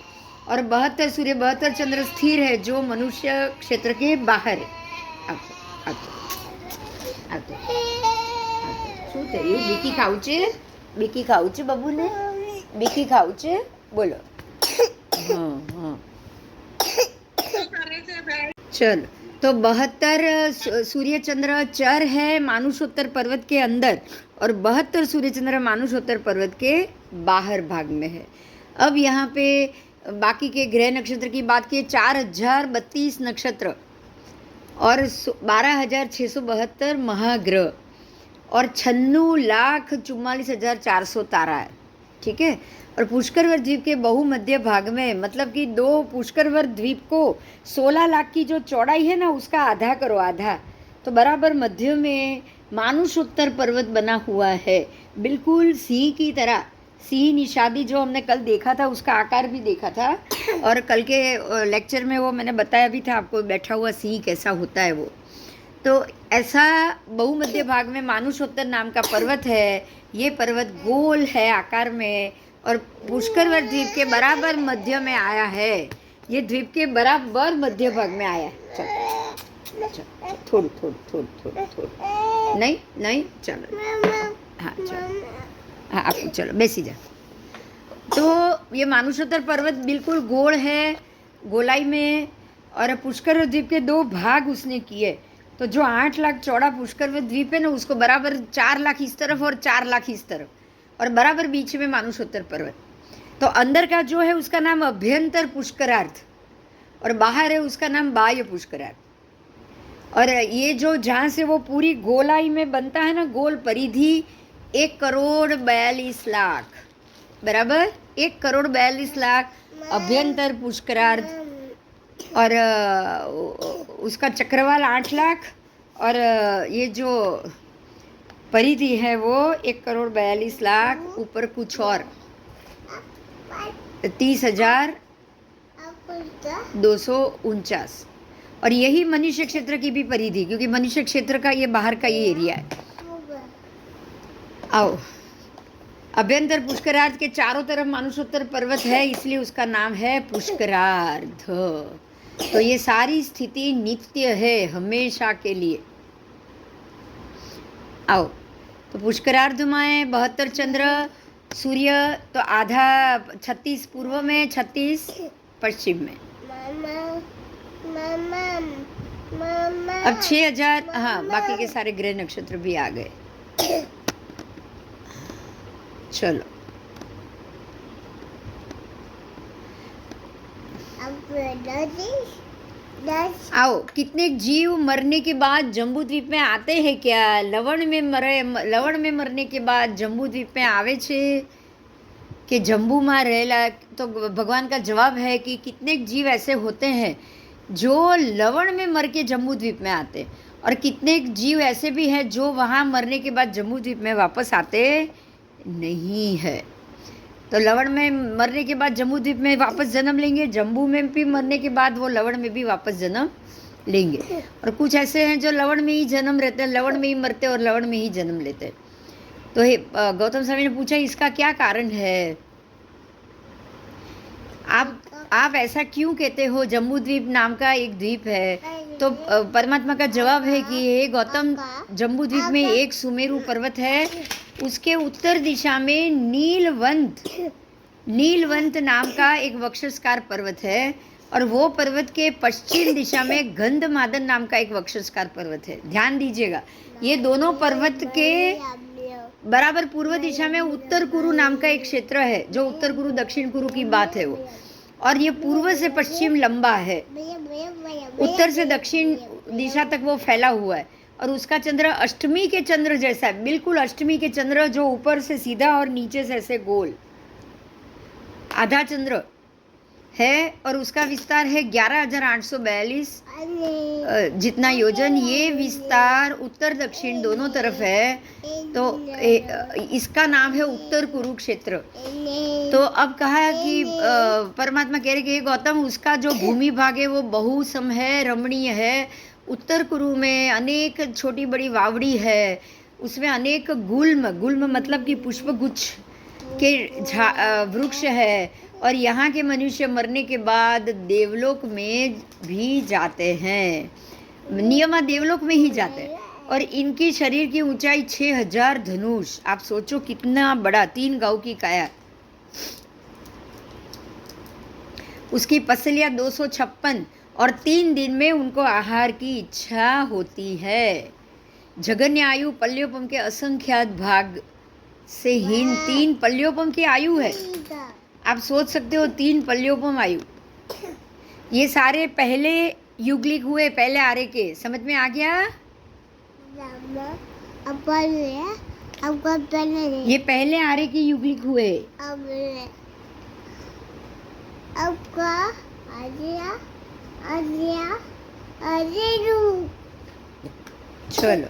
और 72 सूर्य 72 चंद्र स्थिर है जो मनुष्य क्षेत्र के बाहर है। શું થયું? બીકી ખાવું છે? બીકી ખાવું છે બાબુને? બીકી ખાવું છે? બોલો। हाँ हाँ चलो, तो 72 सूर्य चंद्र चर है मानुषोत्तर पर्वत के अंदर और 72 सूर्य चंद्र मानुषोत्तर पर्वत के बाहर भाग में है। अब यहाँ पे बाकी के ग्रह नक्षत्र की बात की, 4032 नक्षत्र और 12,672 महाग्रह और 96,44,400 तारा है। ठीक है। और पुष्करवर द्वीप के बहुमध्य भाग में, मतलब कि दो पुष्करवर द्वीप को 16 लाख की जो चौड़ाई है ना उसका आधा करो, आधा, तो बराबर मध्य में मानुषोत्तर पर्वत बना हुआ है, बिल्कुल सिंह की तरह। सिंह निषादी जो हमने कल देखा था उसका आकार भी देखा था, और कल के लेक्चर में वो मैंने बताया भी था आपको, बैठा हुआ सिंह कैसा होता है वो। तो ऐसा बहुमध्य भाग में मानुषोत्तर नाम का पर्वत है। ये पर्वत गोल है आकार में और पुष्करवर द्वीप के बराबर मध्य में आया है। ये द्वीप के बराबर मध्य भाग में आया है। चलो थोड़ा नहीं चलो, हाँ चलो, हाँ आप चलो बेसी जा। तो ये मानुषोत्तर पर्वत बिल्कुल गोल है, गोलाई में, और पुष्कर द्वीप के दो भाग उसने किए। तो जो 8 लाख चौड़ा पुष्कर द्वीप है ना उसको बराबर 4 लाख इस तरफ और 4 लाख इस तरफ, और बराबर बीच में मानुषोत्तर पर्वत। तो अंदर का जो है उसका नाम अभ्यंतर पुष्करार्थ और बाहर है उसका नाम बाह्य पुष्करार्थ। और ये जो जहाँ से वो पूरी गोलाई में बनता है ना, गोल परिधि 1,42,00,000 बराबर 1,42,00,000 अभ्यंतर पुष्करार्थ, और उसका चक्रवाल 8 लाख, और ये जो परिधि है वो 1,42,00,000, ऊपर कुछ और 30,249, और यही मनुष्य क्षेत्र की भी परिधि, क्योंकि मनुष्य क्षेत्र का ये बाहर का ये एरिया है। आओ, अभ्यंतर पुष्करार्थ के चारों तरफ मानुषोत्तर पर्वत है, इसलिए उसका नाम है पुष्करार्ध। तो ये सारी स्थिति नित्य है, हमेशा के लिए। आओ, तो पुष्करार्ध में 72 चंद्र सूर्य, तो आधा 36 पूर्व में, 36 पश्चिम में। अब 6,000, हाँ बाकी के सारे ग्रह नक्षत्र भी आ गए। चलो आओ, कितने जीव मरने के बाद जम्बू द्वीप में आते हैं क्या? लवण में मरने के बाद जम्बू द्वीप में आवे छे? કે જંબુમાં રહેલા, तो भगवान का जवाब है कि कितने जीव ऐसे होते हैं जो लवण में मर के जम्बू द्वीप में आते हैं, और कितने जीव ऐसे भी हैं जो वहाँ मरने के बाद जम्बू द्वीप में वापस आते नहीं है। तो लवण में मरने के बाद जम्बू द्वीप में वापस जन्म लेंगे, जम्बू में भी मरने के बाद वो लवण में भी वापस जन्म लेंगे, और कुछ ऐसे हैं जो लवण में ही जन्म रहते हैं, लवण में ही मरते हैं और लवण में ही जन्म लेते हैं। तो हे गौतम स्वामी ने पूछा इसका क्या कारण है, आप ऐसा क्यों कहते हो, जम्बू द्वीप नाम का एक द्वीप है। तो परमात्मा का जवाब है कि हे गौतम, जम्बू द्वीप में एक सुमेरु पर्वत है, उसके उत्तर दिशा में नीलवंत नाम का एक वक्षस्कार पर्वत है, और वो पर्वत के पश्चिम दिशा में गंधमादन नाम का एक वक्षस्कार पर्वत है। ध्यान दीजिएगा, ये दोनों पर्वत के बराबर पूर्व दिशा में उत्तर कुरु नाम का एक क्षेत्र है, जो उत्तर कुरु दक्षिण कुरु की बात है वो, और ये पूर्व से पश्चिम लंबा है, उत्तर से दक्षिण दिशा तक वो फैला हुआ है, और उसका चंद्र अष्टमी के चंद्र जैसा है, बिल्कुल अष्टमी के चंद्र, जो ऊपर से सीधा और नीचे से ऐसे गोल आधा चंद्र है, और उसका विस्तार है 11,842 जितना योजन। ये विस्तार उत्तर दक्षिण दोनों तरफ है, तो इसका नाम है उत्तर कुरुक्षेत्र। तो अब कहा कि परमात्मा कह रहे कि गौतम, उसका जो भूमि भाग है वो बहुसम है, रमणीय है। उत्तर कुरु में अनेक छोटी बड़ी वावड़ी है, उसमें अनेक गुल्म मतलब कि पुष्पगुच्छ के वृक्ष है, और यहाँ के मनुष्य मरने के बाद देवलोक में भी जाते हैं, नियमा देवलोक में ही जाते हैं, और इनकी शरीर की ऊंचाई 6,000 धनुष। आप सोचो कितना बड़ा, 3 गांव की काया, उसकी पसलियाँ 256, और 3 दिन में उनको आहार की इच्छा होती है। जगन्य आयु पल्योपम के असंख्यात भाग से हीन 3 पल्योपम की आयु है। आप सोच सकते हो 3 पल्योपम आयु। ये सारे पहले युगलिक हुए, पहले आरे के, समझ में आ गया? ये पहले आरे की युगलिक हुए। चलो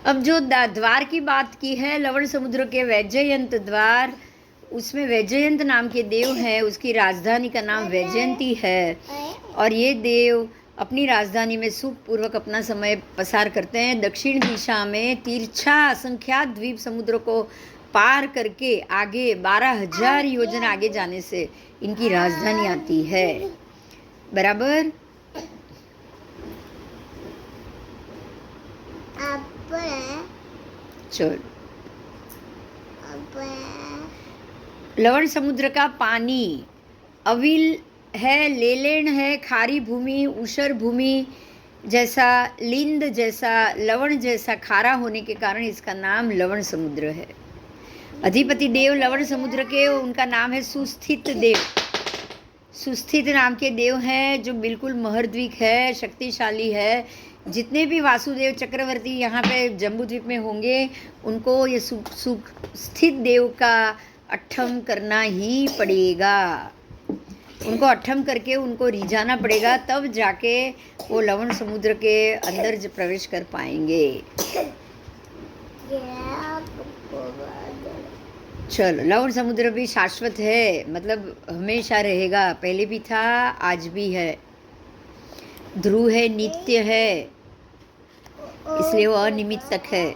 अब जो द्वार की बात की है, लवण समुद्र के वैजयंत द्वार, उसमें वैजयंत नाम के देव हैं, उसकी राजधानी का नाम वैजयंती है, और ये देव अपनी राजधानी में सुखपूर्वक अपना समय पसार करते हैं। दक्षिण दिशा में तिरछा असंख्यात द्वीप समुद्र को पार करके आगे 12,000 योजन आगे जाने से इनकी राजधानी आती है, बराबर। चलो, लवण समुद्र का पानी अविल है, लेलेण है, खारी भूमि, ऊषर भूमि जैसा, लिंद जैसा, लवण जैसा खारा होने के कारण इसका नाम लवण समुद्र है। अधिपति देव लवण समुद्र के, उनका नाम है सुस्थित देव। सुस्थित नाम के देव हैं, जो बिल्कुल महर्द्विक है, शक्तिशाली है। जितने भी वासुदेव चक्रवर्ती यहाँ पे जम्बूद्वीप में होंगे, उनको ये स्थित देव का अट्ठम करना ही पड़ेगा, उनको अट्ठम करके उनको रिझाना पड़ेगा, तब जाके वो लवण समुद्र के अंदर प्रवेश कर पाएंगे। चलो, लवण समुद्र भी शाश्वत है, मतलब हमेशा रहेगा, पहले भी था, आज भी है, ध्रुव है, नित्य है, इसलिए वो अनिमित्तक है।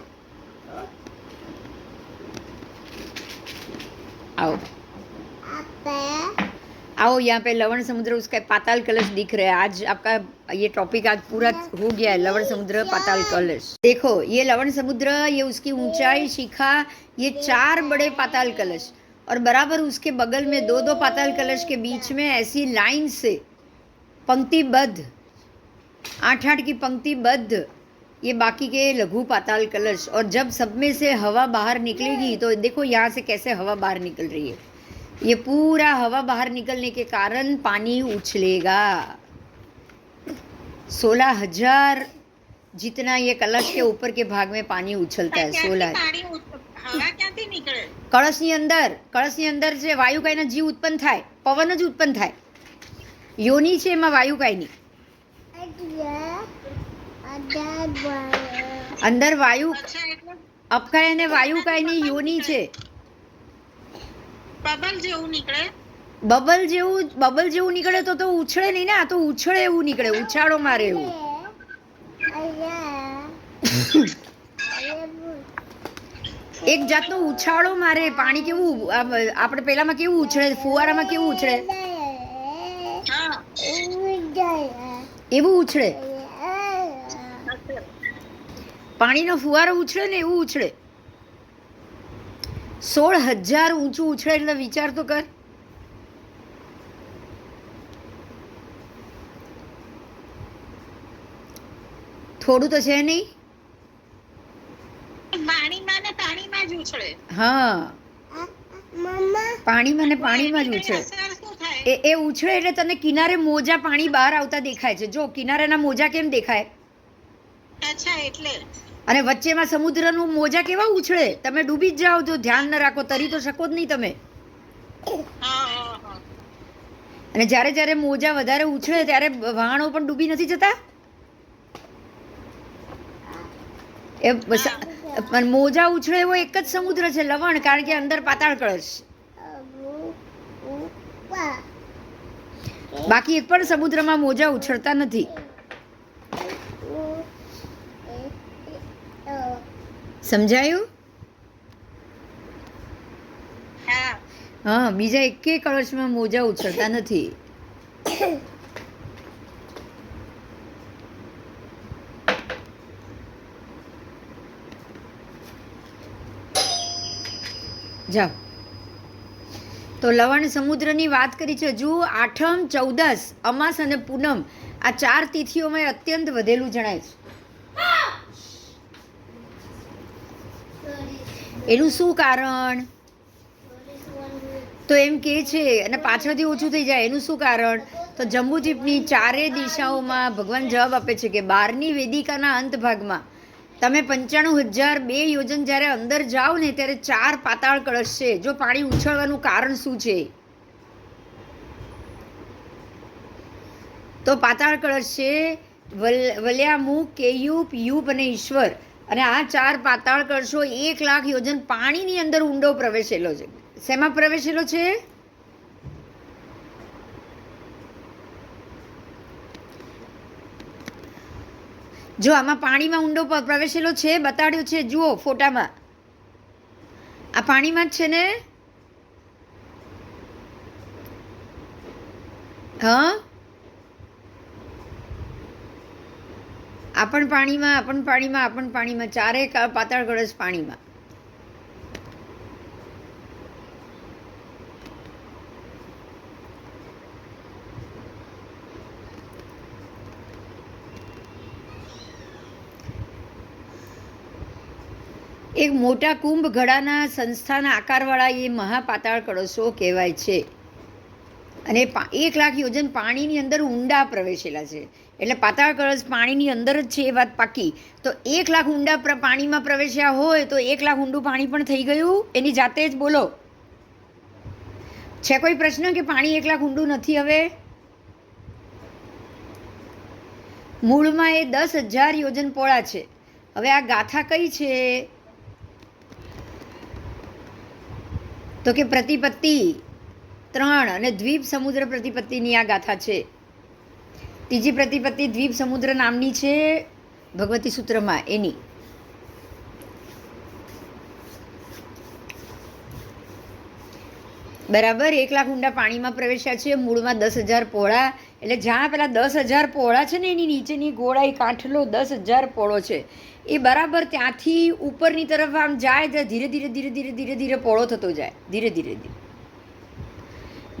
आओ आओ, यहाँ पे लवण समुद्र, उसका पाताल कलश दिख रहा है। आज आपका ये टॉपिक आज पूरा हो गया है, लवण समुद्र पाताल कलश। देखो, ये लवण समुद्र, ये उसकी ऊंचाई, शिखा, ये 4 बड़े पाताल कलश, और बराबर उसके बगल में 2-2 पाताल कलश के बीच में ऐसी लाइन से पंक्तिबद्ध, 8-8 की पंक्तिबद्ध ये बाकी के लघु पाताल कलश। और जब सब में से हवा बाहर निकलेगी, तो देखो यहाँ से कैसे हवा बाहर निकल रही है, ये पूरा हवा बाहर निकलने के कारण पानी उछलेगा। 16,000 जितना ये कलश के ऊपर के भाग में पानी उछलता है। 16 હવા ક્યાંથી નીકળે? કળશની અંદર જે વાયુ કાયના જીવ ઉત્પન્ન થાય, પવન જ ઉત્પન્ન થાય. યોની છે એમાં વાયુ કાયની. અંદર વાયુ અચ્છા, એટલે અપકાય અને વાયુ કાયની યોની છે. બબલ જેવું નીકળે. બબલ જેવું નીકળે તો ઉછળે નહીં ને. આ તો ઉછળે એવું નીકળે, ઉછાળો મારે એવું. એક જાતનો ઉછાળો મારે. પાણી કેવું આપણે પેલામાં કેવું ઉછળે, ફુવારામાં કેવું ઉછળે, હા, એવું ઉછળે. પાણીનો ફુવારો ઉછળે ને એવું ઉછળે. 16,000 ઊંચું ઉછળે એટલે વિચાર તો કર. થોડું તો છે નહીં. પાણીમાં ને પાણીમાં જ ઉછળે. હા, પાણીમાં ને પાણીમાં જ ઉછળે. અસર શું થાય? એ ઉછળે એટલે તને કિનારે મોજા પાણી બહાર આવતા દેખાય છે. જો કિનારેના મોજા કેમ દેખાય, અચ્છા, એટલે અને વચ્ચેમાં સમુદ્રનું મોજા કેવા ઉછળે. તમે ડૂબી જ જાઓ તો ધ્યાન ન રાખો, તરી તો શકો જ નહીં તમે. હા, હા, હા. અને જ્યારે જ્યારે મોજા વધારે ઉછળે ત્યારે વહાણો પણ ડૂબી નથી જતા. પણ મોજા ઉછળે એવો એક જ સમુદ્ર છે, લવણ, કારણ કે અંદર પાતાળ કળશ. બાકી એક પણ સમુદ્રમાં મોજા ઉછળતા નથી. સમજાયું? હા, હા, બીજા એકે કળશમાં મોજા ઉછળતા નથી. જાઓ. તો લવણ સમુદ્રની વાત કરી છે. હજુ આઠમ, ચૌદસ, અમાસ અને પૂનમ આ 4 તિથિઓમાં અત્યંત વધેલું જણાય છે. એનું શું કારણ? તો એમ કે છે અને પાછળથી ઓછું થઈ જાય. એનું શું કારણ? તો જંબુદ્વીપની 4 દિશાઓમાં ભગવાન જવાબ આપે છે કે 12મી વેદિકાના અંત ભાગમાં તમે 95,002 યોજન જ્યારે અંદર જાઓ ને ત્યારે 4 પાતાળ કળશ છે. જો પાણી ઉછળવાનું કારણ શું છે? તો પાતાળ કળશ છે વલ્યામુખ, કેયુપ, યુપ અને ઈશ્વર. અને આ 4 પાતાળ કળશો 1 લાખ યોજન પાણીની અંદર ઊંડો પ્રવેશેલો છે. શેમાં પ્રવેશેલો છે? જો આમાં પાણીમાં ઊંડો પ્રવેશેલો છે, બતાડ્યો છે. જુઓ ફોટામાં, આ પાણીમાં જ છે ને. હા, આ પણ પાણીમાં, આ પણ પાણીમાં, આ પણ પાણીમાં. 4 પાતાળ કળશ પાણીમાં. એક મોટા કુંભ ઘડાના સંસ્થાના આકારવાળા એ મહાપાતાળ કળશો કહેવાય છે. અને 1 લાખ યોજન પાણીની અંદર ઊંડા પ્રવેશેલા છે. એટલે પાતાળ કળશ પાણીની અંદર જ છે, એ વાત પાકી. તો 1 લાખ ઊંડા પાણીમાં પ્રવેશ્યા હોય તો 1 લાખ ઊંડું પાણી પણ થઈ ગયું એની જાતે જ. બોલો, છે કોઈ પ્રશ્ન કે પાણી 1 લાખ ઊંડું નથી? હવે મૂળમાં એ 10,000 યોજન પોળા છે. હવે આ ગાથા કઈ છે? તો કે પ્રતિપત્તિ 3 અને દ્વીપ સમુદ્ર પ્રતિપત્તિની આ ગાથા છે. ત્રીજી પ્રતિપત્તિ દ્વીપ સમુદ્ર નામની છે ભગવતી સૂત્રમાં એની. બરાબર. 1 લાખ ઊંડા પાણીમાં પ્રવેશ્યા છે. મૂળમાં 10,000 પહોળા. એટલે જ્યાં પેલા 10,000 પહોળા છે ને એની નીચેની ગોળાઈ કાંઠલો 10,000 પહોળો છે. એ બરાબર ત્યાંથી ઉપરની તરફ આમ જાય તો ધીરે ધીરે ધીરે ધીરે ધીરે ધીરે પહોળો થતો જાય. ધીરે ધીરે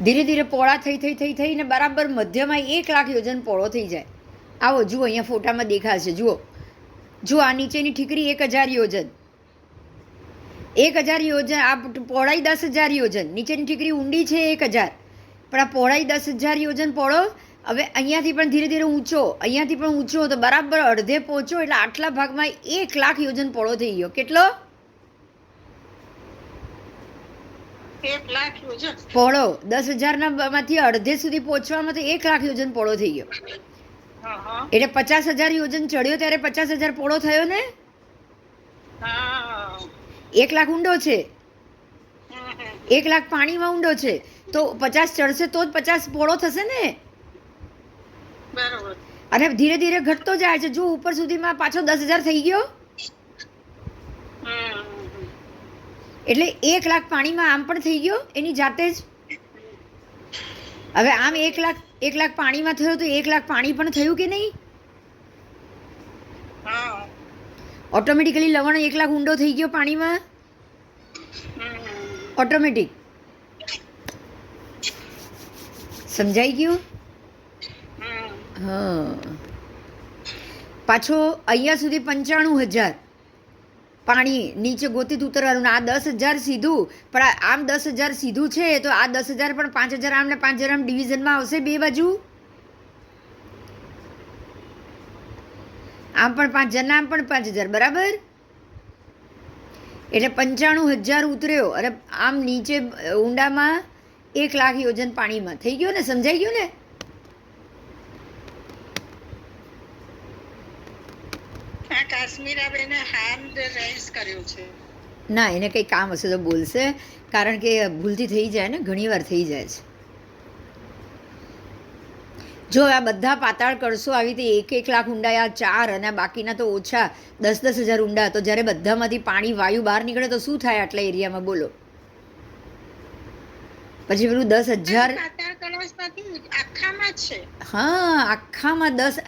ધીરે ધીરે પહોળા થઈને બરાબર મધ્યમાં 1 લાખ યોજન પહોળો થઈ જાય. આવો જુઓ, અહીંયા ફોટામાં દેખાશે. જુઓ, આ નીચેની ઠીકરી 1,000 યોજન. 1000 યોજન, આ પહોળાઈ 10,000 યોજન, નીચેની ઠીકરી ઊંડી છે 1000, પણ આ પહોળાઈ 10,000 યોજન પહોળો. હવે અહીંયાથી પણ ધીરે ધીરે ઊંચો, અહીંયાથી પણ ઊંચો, તો બરાબર અડધે પહોંચો એટલે આટલા ભાગમાં 1,00,000 યોજન પહોળો થઈ ગયો. કેટલો 1,00,000 યોજન પહોળો? 10,000 માંથી અડધે સુધી પહોંચવામાં તો 1,00,000 યોજન પહોળો થઈ ગયો. હા હા એટલે 50,000 યોજન ચડ્યો ત્યારે 50,000 પહોળો થયો ને. હા 1,00,000 ઊંડો છે, 1,00,000 પાણીમાં ઊંડો છે, તો 50 ચડશે તો જ 50 પહોળો થશે ને. બરોબર. અને ધીરે ધીરે ઘટતો જાય છે. જો ઉપર સુધીમાં પાછો 10,000 થઈ ગયો, એટલે 1,00,000 પાણીમાં આમ પણ થઈ ગયો એની જાતે જ. હવે આમ 1,00,000 પાણીમાં થયો તો 1,00,000 પાણી પણ થયું કે નહીં? હા ઓટોમેટિકલી લવણ 1,00,000 ઊંડો થઈ ગયો પાણીમાં, ઓટોમેટિક. સમજાઈ ગયું? હા. પાછો અહીંયા સુધી 95,000 પાણી નીચે ગોતી ઉતરવાનું. આ 10,000 સીધું, પણ આમ 10,000 સીધું છે તો આ 10,000 પણ 5,000 આમ ને 5,000 આમ ડિવિઝનમાં આવશે બે બાજુ. આમ પણ 5,000 આમ પણ 5,000, બરાબર. એટલે 95,000 ઉતર્યો અને આમ નીચે ઊંડામાં 1,00,000 યોજન પાણીમાં થઈ ગયો ને. સમજાઈ ગયું ને? આ કાશ્મીરાબેને હેન્ડ રેઝ કર્યું છે. ના, એને કંઈ કામ હશે તો બોલશે, કારણ કે ભૂલથી થઈ જાય ને, ઘણીવાર થઈ જાય છે. જો આ બધા પાતાળ કરશો આવી રીતે 1,00,000 ઊંડા, આ 4 અને બાકીના તો ઓછા 10,000 ઊંડા, તો જ્યારે બધામાંથી પાણી વાયુ બહાર નીકળે તો શું થાય આટલા એરિયામાં? બોલો. પછી પેલું 10,000, આખામાં જ છે. હા આખામાં 10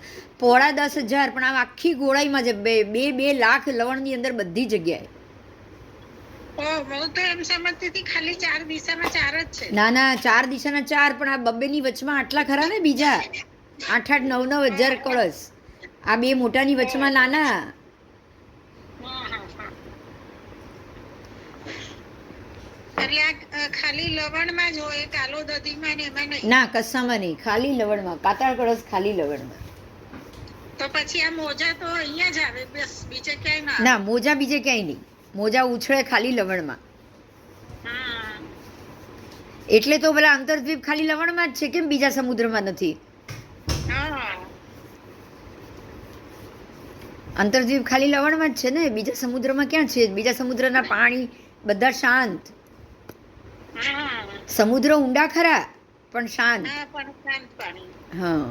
પહોળા 10,000, પણ આમ આખી ગોળાઈમાં છે. 2 લાખ લવણની અંદર બધી જગ્યાએ. હું તો એમ સમજતી હતી ખાલી 4 દિશામાં 4 જ છે. ના ના, 4 દિશાના 4, પણ આ બબ્બેની વચમાં આટલા ખરા ને બીજા 8,000 9,000 કળશ. આ બે મોટાની વચમાં નાના. એટલે આ ખાલી લવણમાં જ હોય, કાલો દધીમાં ને એમાં નહીં. ના, કશામાં નહીં, ખાલી લવણમાં. પાતાળ કળશ ખાલી લવણમાં. તો પછી આ મોજા તો અહીંયા જ આવે, બસ બીજે ક્યાંય ના આવે. ના, મોજા બીજે ક્યાંય નહીં. મોજા ઉછળે ખાલી લવણમાં. હા. એટલે તો પેલા અંતરદ્વીપ ખાલી લવણમાં જ છે, કેમ બીજા સમુદ્રમાં નથી? હા. અંતરદ્વીપ ખાલી લવણમાં જ છે ને, બીજા સમુદ્રમાં ક્યાં છે? બીજા સમુદ્રના પાણી બધા શાંત. હા. સમુદ્ર ઊંડા ખરા પણ શાંત. હા, પણ શાંત પાણી. હા.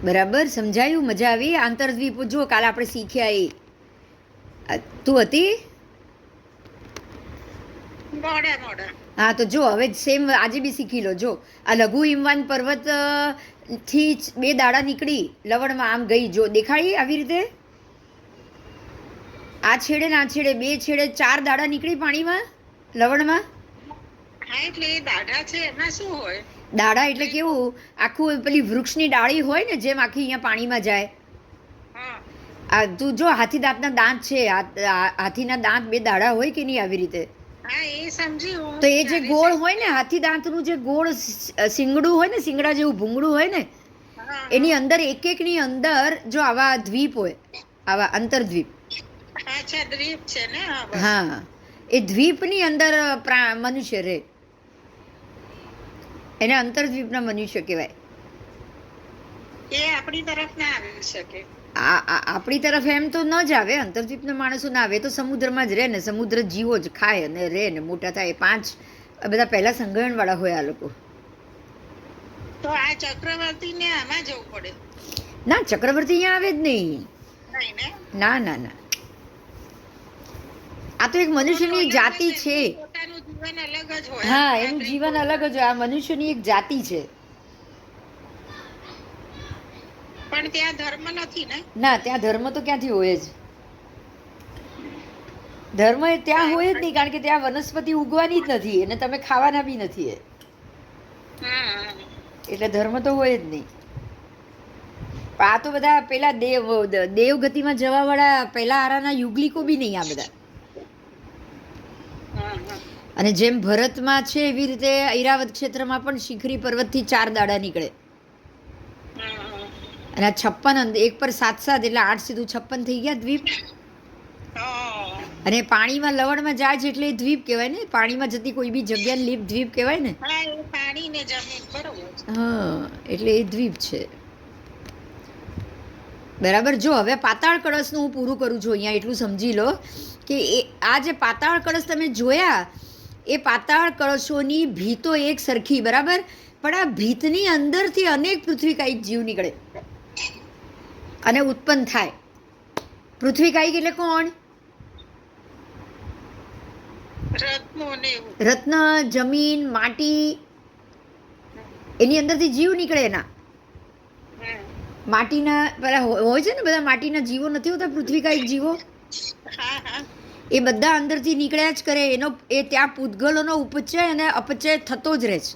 બરાબર સમજાયું? મજા આવી? આંતરદ્વીપ જો કાલે આપણે શીખ્યા એ. તું હતી? મોડા મોડા. હા, તો જો હવે સેમ આજે બી શીખી લો. જો આ લઘુ હિમવાન પર્વત થી 2 દાડા નીકળી લવણમાં આમ ગઈ. જો દેખાડી આવી રીતે આ છેડે ને આ છેડે, 2 છેડે 4 દાડા નીકળી પાણીમાં લવણમાં. હા, એટલે એ દાઢા છે એમાં શું હોય? દાડા એટલે કેવું, આખું પેલી વૃક્ષની ડાળી હોય ને, જેમ આખી અહીંયા પાણીમાં જાય. હા. આ તું જો હાથી દાંતના દાંત છે, હાથીના દાંત 2 દાડા હોય કે નહીં આવી રીતે? હા, એ સમજી હું. તો એ જે ગોળ હોય ને, હાથી દાંતનું જે ગોળ શિંગડું હોય ને, શિંગડા જેવું ભૂંગળું હોય ને, હા. એની અંદર એકની અંદર જો આવા દ્વીપ હોય, આવા અંતરદ્વીપ. અચ્છા, દ્વીપ છે ને. હા, બસ. હા, એ દ્વીપની અંદર મનુષ્ય રહે, એને અંતરદ્વીપના મનુષ્ય કહેવાય. એ આપણી તરફ ના આવી શકે. આપણી તરફ એમ તો ન જ આવે, અંતરદ્વીપના માણસો ના આવે, તો સમુદ્રમાં જ રહે ને, સમુદ્ર જીવો જ ખાય અને રહે ને મોટા થાય. 5 બધા પહેલા સંગ્રહણવાળા હોય આ લોકો. તો આ ચક્રવર્તી ને આમાં જવું પડે? ના, ચક્રવર્તી અહીંયા આવે જ નહીં. નહીં ને. ના ના ના, આ તો એક મનુષ્યની એક જાતિ છે. પોતાનું જીવન અલગ જ હોય. હા, એનું જીવન અલગ જ હોય. આ મનુષ્યની એક જાતિ છે. પણ ત્યાં ધર્મ નથી ને. ના, ત્યાં ધર્મ તો ક્યાંથી હોય જ? ધર્મ એ ત્યાં હોય જ નહીં, કારણ કે ત્યાં વનસ્પતિ ઉગવાની જ નથી અને તમે ખાવાના બી નથી. હા. એટલે ધર્મ તો હોય જ નહીં. પણ આ તો બધા પેલા દેવગતિમાં જવાવાળા પહેલા આરાના યુગલિકો બી નહીં આ બધા. અને જેમ ભરતમાં છે એવી રીતે ઐરાવત ક્ષેત્રમાં પણ શિખરી પર્વતથી 4 દાડા નીકળે. અને આ 56 એક પર 7 એટલે 8 સીધું 56 થઈ ગયા દ્વીપ. અને પાણીમાં લવણમાં જાય છે એટલે એ દ્વીપ કહેવાય ને. પાણીમાં જતી કોઈ બી જગ્યાને લીપ દ્વીપ કહેવાય ને. હા, એટલે એ દ્વીપ છે. બરાબર. જો હવે પાતાળ કળશનું હું પૂરું કરું છું અહીંયા, એટલું સમજી લો કે આ જે પાતાળ કળશ તમે જોયા એ પાતાળ કળશોની ભીતો એક સરખી, બરાબર, પણ આ ભીતની અંદરથી અનેક પૃથ્વીકાયિક જીવ નીકળે અને ઉત્પન્ન થાય. પૃથ્વીકાયિક એટલે કોણ? રત્ન, જમીન, માટી, એની અંદરથી જીવ નીકળે. એના માટીના પેલા હોય છે ને બધા માટીના જીવો નથી હોતા પૃથ્વીકાયિક જીવો, એ બધા અંદરથી નીકળ્યા જ કરે. એનો એ ત્યાં પૂતગલોનો ઉપચય અને અપચય થતો જ રહે છે.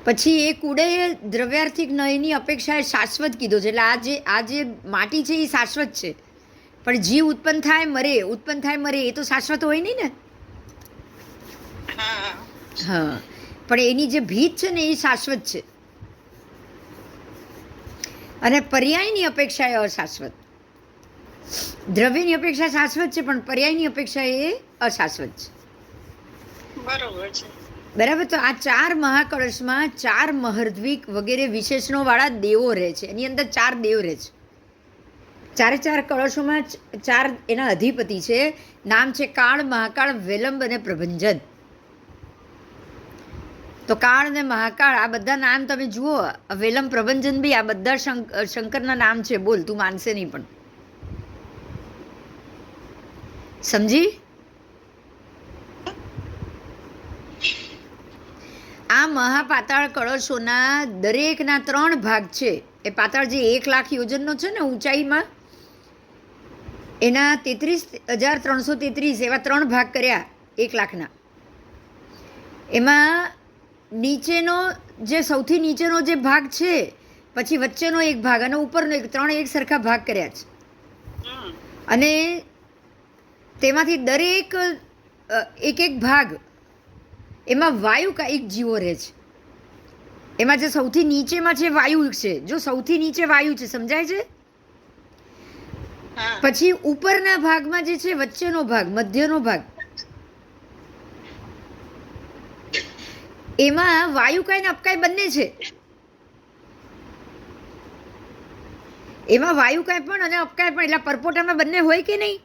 પછી એ કુડે દ્રવ્યાર્થિક નયની અપેક્ષાએ શાશ્વત કીધો છે. એટલે આ જે માટી છે એ શાશ્વત છે, પણ જીવ ઉત્પન્ન થાય મરે, ઉત્પન્ન થાય મરે, એ તો શાશ્વત હોય નહીં ને. હા, પણ એની જે ભીત છે ને એ શાશ્વત છે. અને પર્યાયની અપેક્ષા એ અશાશ્વત. દ્રવ્યની અપેક્ષા શાશ્વત છે, પણ પર્યાયની અપેક્ષા એ અશાશ્વત છે. બરોબર છે. બરાબર. તો આ 4 મહાકળશમાં 4 મહર્દ્વિક વગેરે વિશેષણો વાળા દેવો રહે છે. એની અંદર 4 દેવ રહે છે. 4 કળશોમાં 4 એના અધિપતિ છે. નામ છે કાળ, મહાકાળ, વેલંબ અને પ્રભંજન. તો કાળ ને મહાકાળ આ બધા નામ તમે જુઓ. વેલમ, પ્રભંજન બી આ બધા શંકરના નામ છે. બોલ, તું માનશે નહીં પણ. સમજી? આ મહાપાતાળ કળશોના દરેકના 3 ભાગ છે. એ પાતાળ જે 1 લાખ યોજનનો છે ને ઊંચાઈમાં, એના 33,333 એવા 3 ભાગ કર્યા 1 લાખના. એમાં નીચેનો જે સૌથી નીચેનો જે ભાગ છે, પછી વચ્ચેનો એક ભાગ અને ઉપરનો એક, 3 એક સરખા ભાગ કર્યા છે. અને તેમાંથી દરેક એક ભાગ એમાં વાયુકાયિક જીવો રહે છે. એમાં જે સૌથી નીચેમાં છે વાયુ છે. જો સૌથી નીચે વાયુ છે, સમજાય છે? પછી ઉપરના ભાગમાં જે છે વચ્ચેનો ભાગ, મધ્યનો ભાગ, એમાં વાયુકાય ને અપકાય બંને છે. એમાં વાયુકાય પણ અને અપકાય પણ. એટલે પરપોટામાં બંને હોય કે નહીં?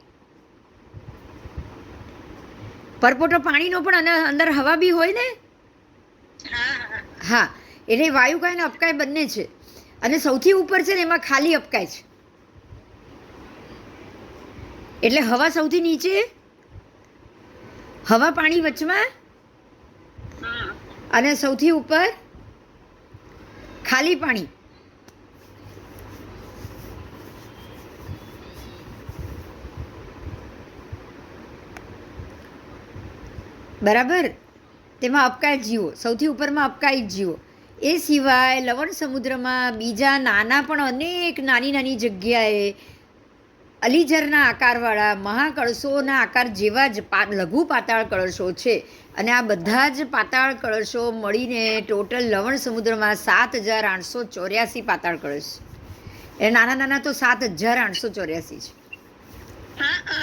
પરપોટો પાણીનો પણ અને અંદર હવા બી હોય ને. હા, એટલે વાયુકાય અને અપકાય બંને છે. અને સૌથી ઉપર છે ને એમાં ખાલી અપકાય છે. એટલે હવા સૌથી નીચે, હવા પાણી વચમાં, અને સૌથી ઉપર ખાલી પાણી. બરાબર. તેમાં અપકાય જીવો, સૌથી ઉપરમાં અપકાયિક જીવો. એ સિવાય લવણ સમુદ્રમાં બીજા નાના પણ અનેક નાની નાની જગ્યાએ અલીજરના આકારવાળા મહાકળશોના આકાર જેવા જ લઘુ પાતાળ કળશો છે. અને આ બધા જ પાતાળ કળશો મળીને ટોટલ લવણ સમુદ્રમાં 7,884 પાતાળ કળશ. એ નાના નાના તો 7,884 છે.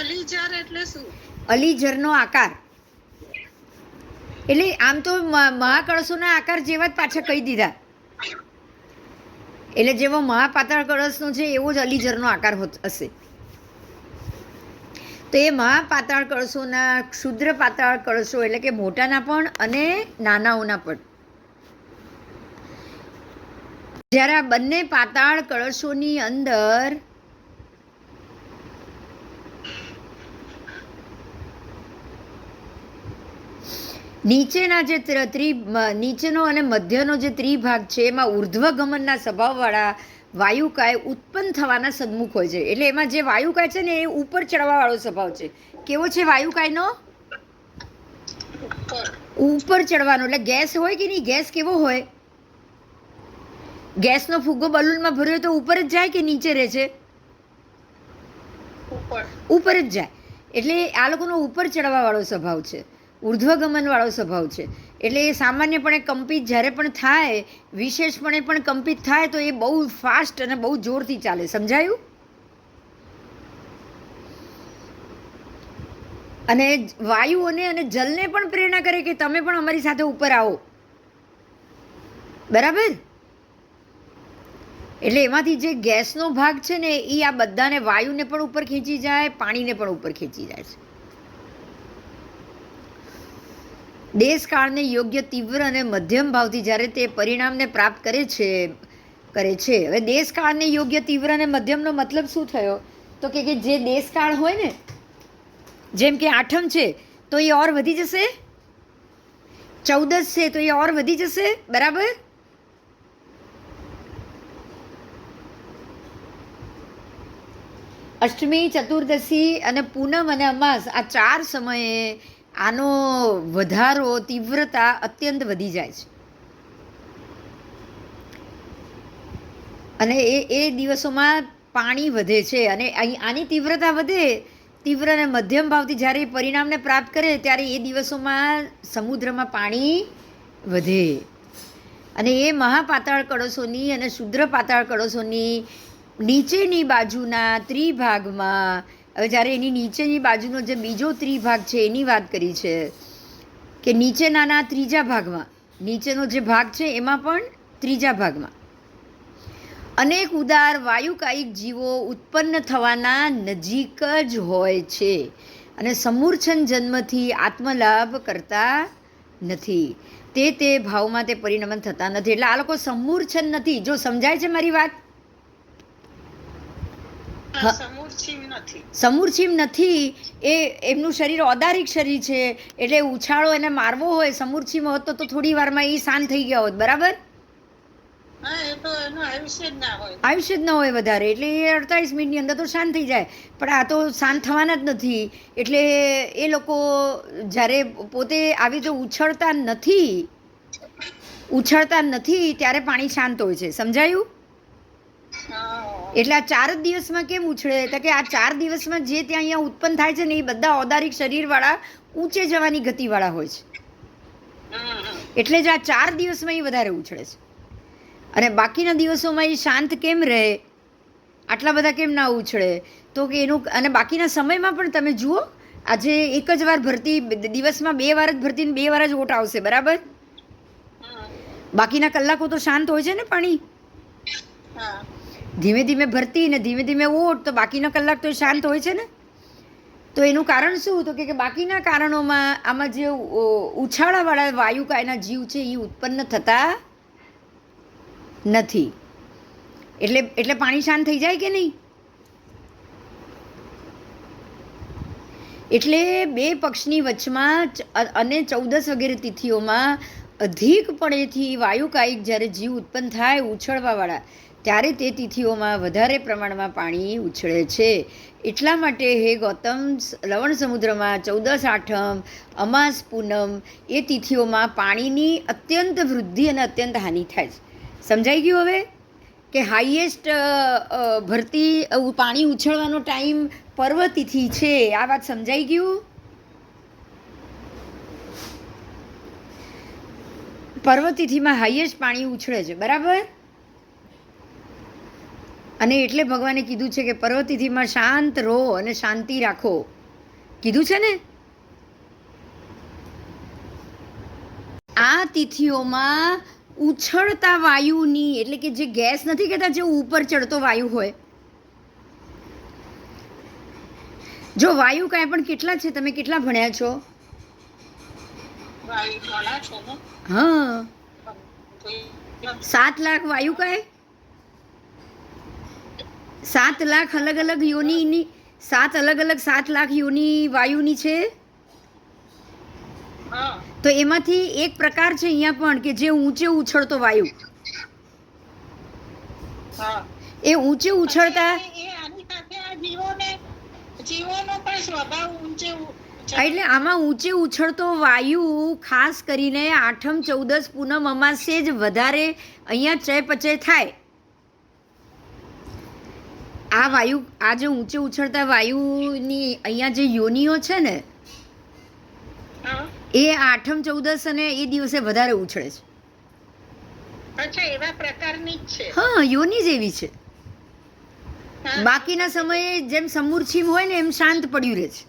અલીજર એટલે શું? અલીજરનો આકાર એટલે આમ તો મહાકળશોના આકાર જેવા જ પાછા કહી દીધા. એટલે જેવો મહાપાતાળ કળશનો છે એવો જ અલીજરનો આકાર હશે. તો એ મહાપાતાળ કળશોના ક્ષુદ્ર પાતાળ કળશો એટલે કે મોટાના પણ અને નાનાઓના પણ. જ્યારે આ બંને પાતાળ કળશોની અંદર નીચેના જે નીચેનો અને મધ્યનો જે ત્રિભાગ છે એમાં ઉર્ધ્વગમનના સ્વભાવવાળા વાયુકાય ઉત્પન્ન થવાના સન્મુખ હોય છે. એટલે એમાં જે વાયુકાય છે ને એ ઉપર ચડવાવાળો સ્વભાવ છે. કેવો છે વાયુકાયનો? ઉપર ચડવાનો, એટલે ગેસ હોય કે નહીં, ગેસ કેવો હોય, ગેસનો ફુગ્ગો બલૂનમાં ભર્યો તો ઉપર જ જાય કે નીચે રહે છે, ઉપર જ જાય. એટલે આ લોકોનો ઉપર ચડવાવાળો સ્વભાવ છે, ઉર્ધ્વગમનવાળો સ્વભાવ છે. એટલે એ સામાન્યપણે કંપિત જ્યારે પણ થાય, વિશેષપણે પણ કંપિત થાય તો એ બહુ ફાસ્ટ અને બહુ જોરથી ચાલે. સમજાયું? અને વાયુઓને અને જલને પણ પ્રેરણા કરે કે તમે પણ અમારી સાથે ઉપર આવો. બરાબર? એટલે એમાંથી જે ગેસનો ભાગ છે ને એ આ બધાને, વાયુને પણ ઉપર ખેંચી જાય, પાણીને પણ ઉપર ખેંચી જાય છે. દેશકાળને યોગ્ય તીવ્ર અને મધ્યમ ભાવથી જ્યારે તે પરિણામને પ્રાપ્ત કરે છે. હવે દેશકાળને યોગ્ય તીવ્ર અને મધ્યમનો મતલબ શું થયો? તો કે જે દેશકાળ હોય ને, જેમ કે આઠમ છે તો એ ઓર વધી જશે, 14 છે તો એ ઓર વધી જશે. બરાબર? અષ્ટમી, ચતુર્દશી અને પૂનમ અને અમાસ, આ 4 સમયે આનો વધારો, તીવ્રતા અત્યંત વધી જાય છે. અને એ દિવસોમાં પાણી વધે છે. અને આની તીવ્રતા વધે, તીવ્ર અને મધ્યમ ભાવથી જ્યારે એ પરિણામને પ્રાપ્ત કરે ત્યારે એ દિવસોમાં સમુદ્રમાં પાણી વધે. અને એ મહાપાતાળ કળશોની અને શુદ્ર પાતાળ કળશોની નીચેની બાજુના ત્રિભાગમાં, હવે જ્યારે એની નીચેની બાજુનો જે બીજો ત્રિભાગ છે એની વાત કરી છે કે નીચેનાના ત્રીજા ભાગમાં, નીચેનો જે ભાગ છે એમાં પણ ત્રીજા ભાગમાં અનેક ઉદાર વાયુકાયિક જીવો ઉત્પન્ન થવાના નજીક જ હોય છે અને સમૂર્છન જન્મથી આત્મલાભ કરતા નથી. તે ભાવમાં તે પરિણમન થતા નથી. એટલે આ લોકો સમૂર્છન નથી. જો સમજાય છે મારી વાત? સમૂર્છિમ નથી. એ એમનું શરીર ઔદારિક શરીર છે, એટલે ઉછાળો એને મારવો હોય, સમૂર્છિમ હોત તો થોડી વારમાં એ શાંત થઈ ગયા હોત. બરાબર? આયુષ્ય જ ના હોય વધારે, એટલે એ 48 મિનિટની અંદર તો શાંત થઈ જાય. પણ આ તો શાંત થવાના જ નથી. એટલે એ લોકો જ્યારે પોતે આવી રીતે ઉછળતા નથી ત્યારે પાણી શાંત હોય છે. સમજાયું? એટલે આ 4 જ દિવસમાં કેમ ઉછળે? તો કે આ 4 દિવસમાં જે ત્યાં અહીંયા ઉત્પન્ન થાય છે ને એ બધા ઔદારિક શરીરવાળા, ઊંચે જવાની ગતિવાળા હોય છે. એટલે જ આ 4 દિવસમાં એ વધારે ઉછળે છે. અને બાકીના દિવસોમાં એ શાંત કેમ રહે, આટલા બધા કેમ ના ઉછળે? તો કે એનું, અને બાકીના સમયમાં પણ તમે જુઓ, આજે એક જ વાર ભરતી, દિવસમાં 2 વાર જ ભરતી ને 2 વાર જ ઓટ આવશે. બરાબર? બાકીના કલાકો તો શાંત હોય છે ને પાણી. ધીમે ધીમે ભરતી ને ધીમે ધીમે ઓટ, તો બાકીના કલાક તો શાંત હોય છે ને. તો એનું કારણ શું? તો કે બાકીના કારણોમાં આમાં જે ઉછાળાવાળા વાયુકાયના જીવ છે એ ઉત્પન્ન થતા નથી. એટલે પાણી શાંત થઈ જાય કે નહીં? એટલે 2 પક્ષની વચમાં અને 14 વગેરે તિથિઓમાં અધિકપણેથી વાયુકાયિક જ્યારે જીવ ઉત્પન્ન થાય ઉછળવાવાળા, ત્યારે તે તિથિઓમાં વધારે પ્રમાણમાં પાણી ઉછળે છે. એટલા માટે હે ગૌતમ, લવણ સમુદ્રમાં 14 આઠમ, અમાસ, પૂનમ એ તિથિઓમાં પાણીની અત્યંત વૃદ્ધિ અને અત્યંત હાનિ થાય છે. સમજાઈ ગયું હવે કે હાઈએસ્ટ ભરતી પાણી ઉછળવાનો ટાઈમ પર્વ તિથિ છે? આ વાત સમજાઈ ગયું? પર્વ તિથિમાં હાઈએસ્ટ પાણી ઉછળે છે. બરાબર? અને એટલે ભગવાને કીધું છે કે પર્વ તિથિમાં શાંત રહો અને શાંતિ રાખો. કીધું છે ને? આ તિથિઓમાં ઉછળતા વાયુની, એટલે કે જે ગેસ નથી કહેતા, જે ઉપર ચડતો વાયુ હોય. જો વાયુ કાંઈ પણ કેટલા છે? તમે કેટલા ભણ્યા છો? હા, 7 લાખ વાયુ કાંઈ, 7 લાખ અલગ અલગ યોનિની, 7 લાખ યોની વાયુની છે. તો એમાંથી એક પ્રકાર છે અહીંયા પણ કે જે ઊંચે ઉછળતો વાયુ. એ ઊંચે ઉછળતા, જીવોનો પણ સ્વભાવ ઊંચે એટલે આમાં ઊંચે ઉછળતો વાયુ ખાસ કરીને આઠમ ચૌદસ પૂનમ અમાસે જ વધારે અહીંયા ચયપચય થાય. આ વાયુ આ જે ઊંચે ઉછળતા વાયુની અહીંયા જે યોનિઓ છે ને હા. એ આઠમ ચૌદસ અને એ દિવસે વધારે ઉછળે છે. અચ્છા, એવા પ્રકારની જ છે. હા, યોની જ એવી છે. હા. બાકીના સમયે જેમ સમૂરછીમ હોય ને એમ શાંત પડ્યું રહે છે.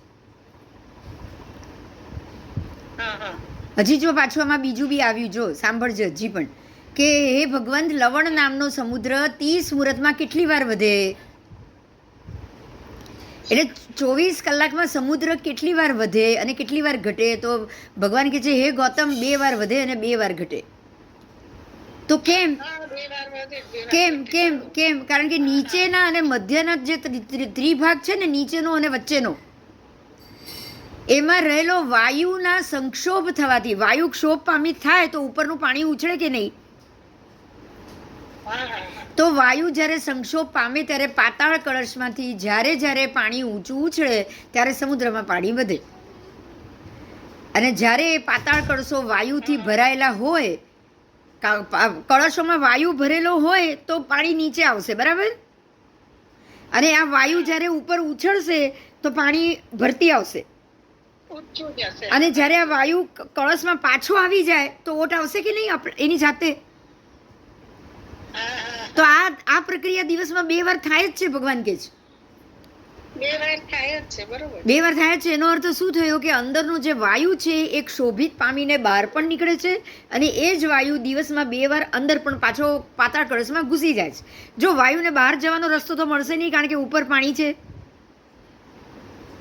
હા, હા. હજી જો પાછું આમાં બીજું બી આવ્યું, જો સાંભળજો હજી પણ, કે હે ભગવંત, લવણ નામનો સમુદ્ર 30 મુહૂર્તમાં કેટલી વાર વધે? એટલે 24 કલાકમાં સમુદ્ર કેટલી વાર વધે અને કેટલી વાર ઘટે? તો ભગવાન કહે છે, હે ગૌતમ, 2 વાર વધે અને 2 વાર ઘટે. તો કેમ હા, 2 વાર વધે, 2 વાર કેમ ઘટે. કેમ કેમ? કારણ કે નીચેના અને મધ્યના જે ત્રિભાગ છે ને, નીચેનો અને વચ્ચેનો, એમાં રહેલો વાયુના સંક્ષોભ થવાથી, વાયુ ક્ષોભ પામી થાય તો ઉપરનું પાણી ઉછળે કે નહીં? હા, હા, હા. તો વાયુ જ્યારે સંક્ષોભ પામે ત્યારે પાતાળ કળશમાંથી જ્યારે પાણી ઊંચું ઉછળે ત્યારે સમુદ્રમાં પાણી વધે. અને જ્યારે એ પાતાળ કળશો વાયુથી ભરાયેલા હોય, કળશોમાં વાયુ ભરેલો હોય તો પાણી નીચે આવશે, બરાબર? અને આ વાયુ જ્યારે ઉપર ઉછળશે તો પાણી ભરતી આવશે. ઊંચું જશે. અને જ્યારે આ વાયુ કળશમાં પાછો આવી જાય તો ઓટ આવશે કે નહીં એની જાતે? હા, હા. તો આ પ્રક્રિયા દિવસમાં 2 વાર થાય જ છે, ભગવાન કહે છે. 2 વાર થાય જ છે, બરોબર. 2 વાર થાય જ છે. એનો અર્થ શું થયો કે અંદરનો જે વાયુ છે એ ક્ષોભિત પામીને બહાર પણ નીકળે છે અને એ જ વાયુ દિવસમાં 2 વાર અંદર પણ પાછો પાતાળ કળશમાં ઘૂસી જાય છે. જો વાયુને બહાર જવાનો રસ્તો તો મળશે નહીં, કારણ કે ઉપર પાણી છે,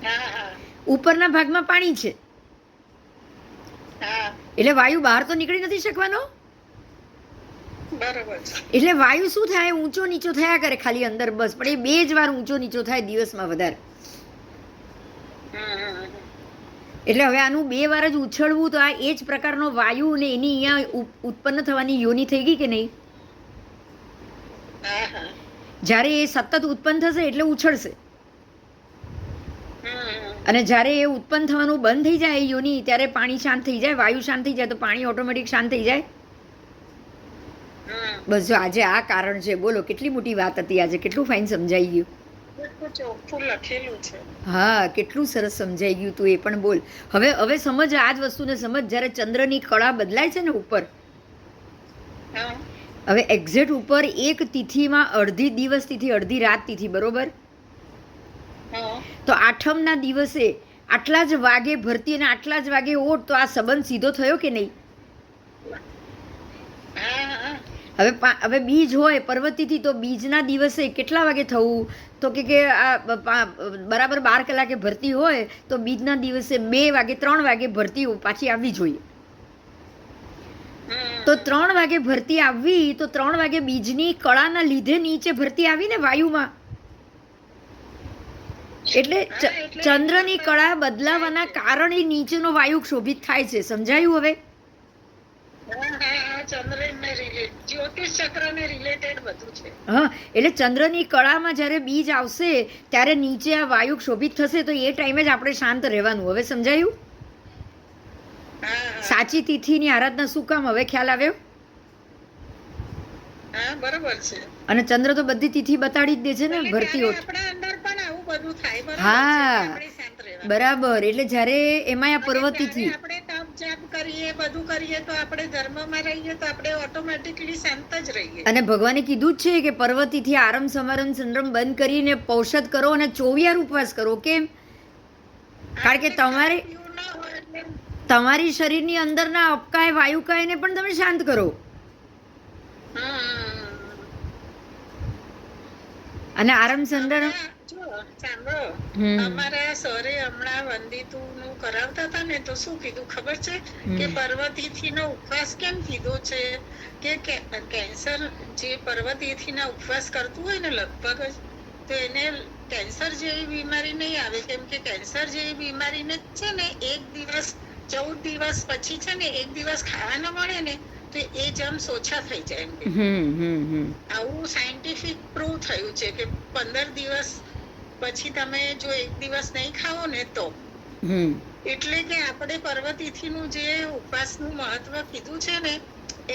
હા, હા, ઉપરના ભાગમાં પાણી છે, હા, એટલે વાયુ બહાર તો નીકળી નથી શકવાનો. બરોબર છે. એટલે વાયુ શું થાય, ઊંચો નીચો થયા કરે ખાલી અંદર, બસ. પણ એ 2 જ વાર ઊંચો નીચો થાય દિવસમાં વધારે. હમ, હમ, હમ. એટલે હવે આનું 2 વાર જ ઉછળવું, તો આ એ જ પ્રકારનો વાયુ ને એની અહીંયા ઉત્પન્ન થવાની યોની થઈ ગઈ કે નહીં? હા, હા. જ્યારે એ સતત ઉત્પન્ન થશે એટલે ઉછળશે, હમ, હમ. અને જ્યારે એ ઉત્પન્ન થવાનું બંધ થઈ જાય યોની, ત્યારે પાણી શાંત થઈ જાય, વાયુ શાંત થઈ જાય તો પાણી ઓટોમેટિક શાંત થઈ જાય. હમ. બસ જો આજે આ કારણ છે. બોલો કેટલી મોટી વાત હતી આજે, કેટલું ફાઇન સમજાઈ ગયું. કેટલું ચોખ્ખું લખેલું છે. હા, કેટલું સરસ સમજાઈ ગયું. તું એ પણ બોલ. હવે સમજ, આ જ વસ્તુને સમજ. જ્યારે ચંદ્રની કળા બદલાય છે ને ઉપર, હા, હવે એક્ઝેક્ટ ઉપર એક તિથિમાં અડધી દિવસ તિથિ, અડધી રાત તિથિ, બરોબર? હા. તો આઠમના દિવસે આટલા જ વાગે ભરતી અને આટલા જ વાગે ઓટ, તો આ સંબંધ સીધો થયો કે નહીં? હા, હા. હવે બીજ હોય પર્વતીથી, તો બીજના દિવસે કેટલા વાગે થવું? તો કે આ બરાબર 12 કલાકે ભરતી હોય તો બીજના દિવસે 2 વાગે 3 વાગે ભરતી પાછી આવવી જોઈએ. હમ. તો 3 વાગે ભરતી આવવી, તો 3 વાગે બીજની કળાના લીધે નીચે ભરતી આવી ને વાયુમાં. એટલે ચંદ્રની કળા બદલાવાના કારણે નીચેનો વાયુ ક્ષોભિત થાય છે. સમજાયું હવે? હા, હા, હા. ચંદ્રને જ્યોતિષ ચક્રને રિલેટેડ બધું છે. હા, એટલે ચંદ્રની કળામાં જ્યારે બીજ આવશે ત્યારે નીચે આ વાયુ ક્ષોભિત થશે, તો એ ટાઈમે જ આપણે શાંત રહેવાનું. હવે સમજાયું? હા, હા. સાચી તિથિની આરાધના શું કામ, હવે ખ્યાલ આવ્યો? હા, બરોબર છે. અને ચંદ્ર તો બધી તિથિ બતાડી જ દે છે ને, એટલે ભરતી ત્યારે ઓટ. આપણા અંદર પણ આવું બધું થાય, બરોબર છે. હા. આપણે શાંત રહેવાનું. બરાબર. એટલે જ્યારે એમાંય આ અને પર્વ ત્યારે તિથિ, આપણે તપ જાપ કરીએ, બધું કરીએ, તો આપણે ધર્મમાં રહીએ તો આપણે ઓટોમેટિકલી શાંત જ રહીએ. અને ભગવાને કીધું જ છે કે પર્વ તિથિ આરંભ સમારંભ સંરંભ બંધ કરીને પૌષધ કરો અને 24 ઉપવાસ કરો. કેમ? કારણ કે આપણે ખાવું પીવું ન હોય એટલે તમારી શરીરની અંદરના અપકાય વાયુકાયને પણ તમે શાંત કરો. હમ. અને આરંભ સંરંભ, જો સાંભળો, હમ. અમારા સરે હમણાં વંદિતુનું કરાવતા હતા ને, તો શું કીધું ખબર છે? કે પર્વતિથિનો ઉપવાસ કેમ કીધો છે? કે કેન્સર જે પર્વતિથિના ઉપવાસ કરતું હોય ને લગભગ જ, તો એને કેન્સર જેવી બીમારી નહીં આવે. કેમ કે કેન્સર જેવી બીમારીને છે ને 1 દિવસ 14 દિવસ પછી છે ને 1 દિવસ ખાવા ન મળે ને તો એ જમ્સ ઓછા થઈ જાય એમ કે. આવું સાયન્ટિફિક પ્રૂવ થયું છે કે 15 દિવસ પછી તમે જો 1 દિવસ નહીં ખાઓ ને તો એટલે કે આપણે પર્વતિથિનું જે ઉપવાસનું મહત્વ કીધું છે ને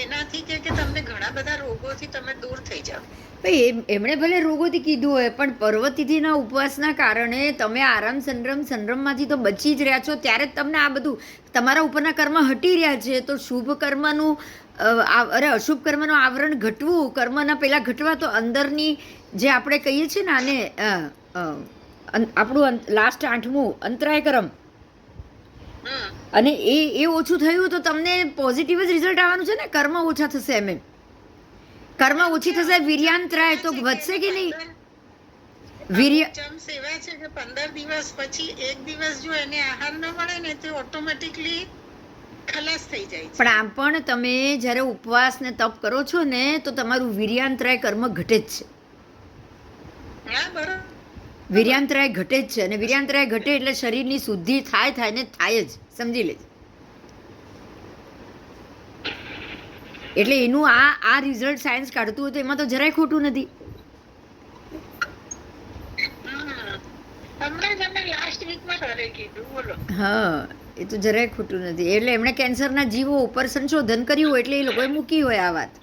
એનાથી કે તમને ઘણા બધા રોગોથી તમે દૂર થઈ જાઓ. ભાઈ એમણે ભલે રોગોથી કીધું હોય પણ પર્વતિથિના ઉપવાસના કારણે તમે આરામ સંરમમાંથી તો બચી જ રહ્યા છો, ત્યારે જ તમને આ બધું તમારા ઉપરના કર્મ હટી રહ્યા છે. તો શુભ કર્મનું અશુભ કર્મનું આવરણ ઘટવું, કર્મના પહેલાં ઘટવા, તો અંદરની જે આપણે કહીએ છીએ ને આને આપણું લાસ્ટ 8મું અંતરાય કર્મ, અને એ ઓછું થયું તો તમને પોઝિટિવ જ રિઝલ્ટ આવવાનું છે ને. કર્મ ઓછા થશે, એમ કર્મ ઓછી થશે, વીર્યાંતરાય તો વધશે કે નહીં? સેવા છે કે 15 દિવસ પછી એક દિવસ જો એને આહાર ન મળે ને તો ઓટોમેટિકલી ખલાસ થઈ જાય છે. પણ આમ પણ તમે જ્યારે ઉપવાસ ને તપ કરો છો ને તો તમારું વીર્યાંતરાય કર્મ ઘટે જ છે. હા, બરોબર. વીર્યાંતરાય ઘટે જ છે, અને વીર્યાંતરાય ઘટે એટલે શરીરની શુદ્ધિ થાય ને થાય જ, સમજી લેજો. એટલે એનું આ રિઝલ્ટ સાયન્સ કાઢતું હોય તો એમાં તો જરાય ખોટું નથી. હા, એ તો જરાય ખોટું નથી. એટલે એમણે કેન્સરના જીવો ઉપર સંશોધન કર્યું હોય એટલે એ લોકોએ મૂકી હોય આ વાત.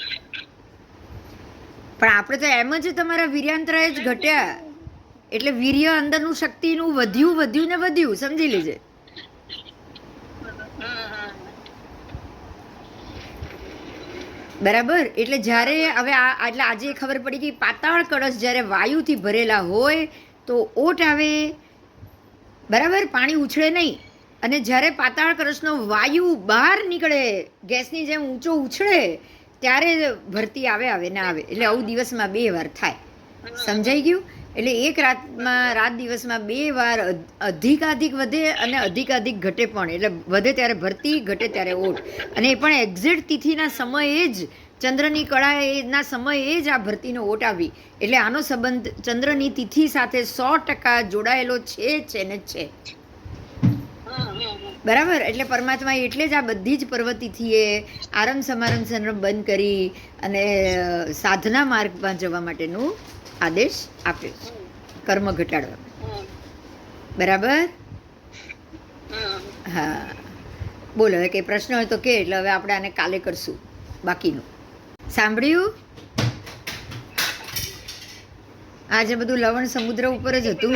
પણ આપણે તો એમ જ તમારા વીર્યાંતરાય જ ઘટ્યા, એટલે વીર્ય અંદરનું શક્તિનું વધ્યું ને વધ્યું, સમજી લેજે. બરાબર. એટલે જ્યારે હવે એટલે આજે ખબર પડી કે પાતાળ કળશ જ્યારે વાયુથી ભરેલા હોય તો ઓટ આવે, બરાબર, પાણી ઉછળે નહીં. અને જ્યારે પાતાળ કળશનો વાયુ બહાર નીકળે, ગેસની જેમ ઊંચો ઉછળે, ત્યારે ભરતી આવે ને આવે. એટલે આવું દિવસમાં 2 વાર થાય, સમજાઈ ગયું? એટલે એક રાત દિવસમાં 2 વાર અધિકાધિક વધે અને અધિકાધિક ઘટે પણ. એટલે વધે ત્યારે ભરતી, ઘટે ત્યારે ઓટ. અને એ પણ એક્ઝેક્ટ તિથિના સમયે જ, ચંદ્રની કળાના સમયે જ આ ભરતીનો ઓટ આવી. એટલે આનો સંબંધ ચંદ્રની તિથિ સાથે 100% જોડાયેલો છે ને છે. બરાબર. એટલે પરમાત્માએ એટલે જ આ બધી જ પર્વતિથિએ આરંભ સમારંભ સંરંભ બંધ કરી અને સાધના માર્ગમાં જવા માટેનું આદેશ આપ્યો છે, કર્મ ઘટાડવા. બરાબર. હા, બોલો હવે કંઈ પ્રશ્ન હોય તો કે, એટલે હવે આપણે આને કાલે કરશું બાકીનું. સાંભળ્યું? આજે બધું લવણ સમુદ્ર ઉપર જ હતું.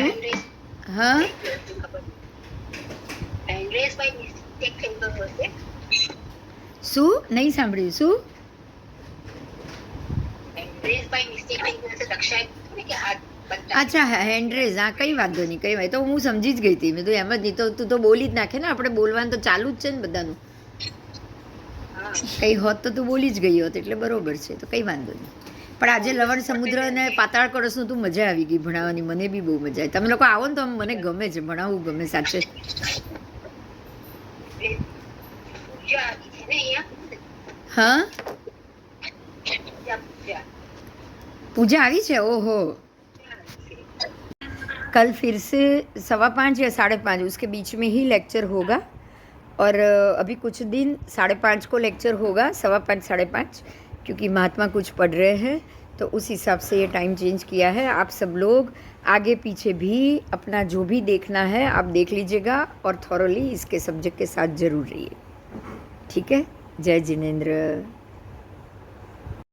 હા, શું નહીં સાંભળ્યું? શું? અચ્છા, હેન્ડરેઝ. હા, કંઈ વાંધો નહીં, કંઈ વાંધો. તો હું સમજી જ ગઈ હતી. મેં તો એમ જ નહીં તો તું તો બોલી જ નાખે ને. આપણે બોલવાનું તો ચાલુ જ છે ને બધાનું. કંઈ હોત તો તું બોલી જ ગઈ હોત, એટલે બરોબર છે, તો કંઈ વાંધો નહીં. પણ આજે લવણ સમુદ્ર અને પાતાળ કળશનું તું મજા આવી ગઈ ભણાવવાની. મને બી બહુ મજા આવી. તમે લોકો આવો ને તો મને ગમે છે, ભણાવવું ગમે સાચે. હા, पूजा आई है। ओहो, कल फिर से 5:15 या 5:30 उसके बीच में ही लेक्चर होगा। और अभी कुछ दिन 5:30 को लेक्चर होगा, 5:15 5:30, क्योंकि महात्मा कुछ पढ़ रहे हैं तो उस हिसाब से ये टाइम चेंज किया है। आप सब लोग आगे पीछे भी अपना जो भी देखना है आप देख लीजिएगा और थॉरोली इसके सब्जेक्ट के साथ ज़रूर रहिए। ठीक है। जय जिनेंद्र।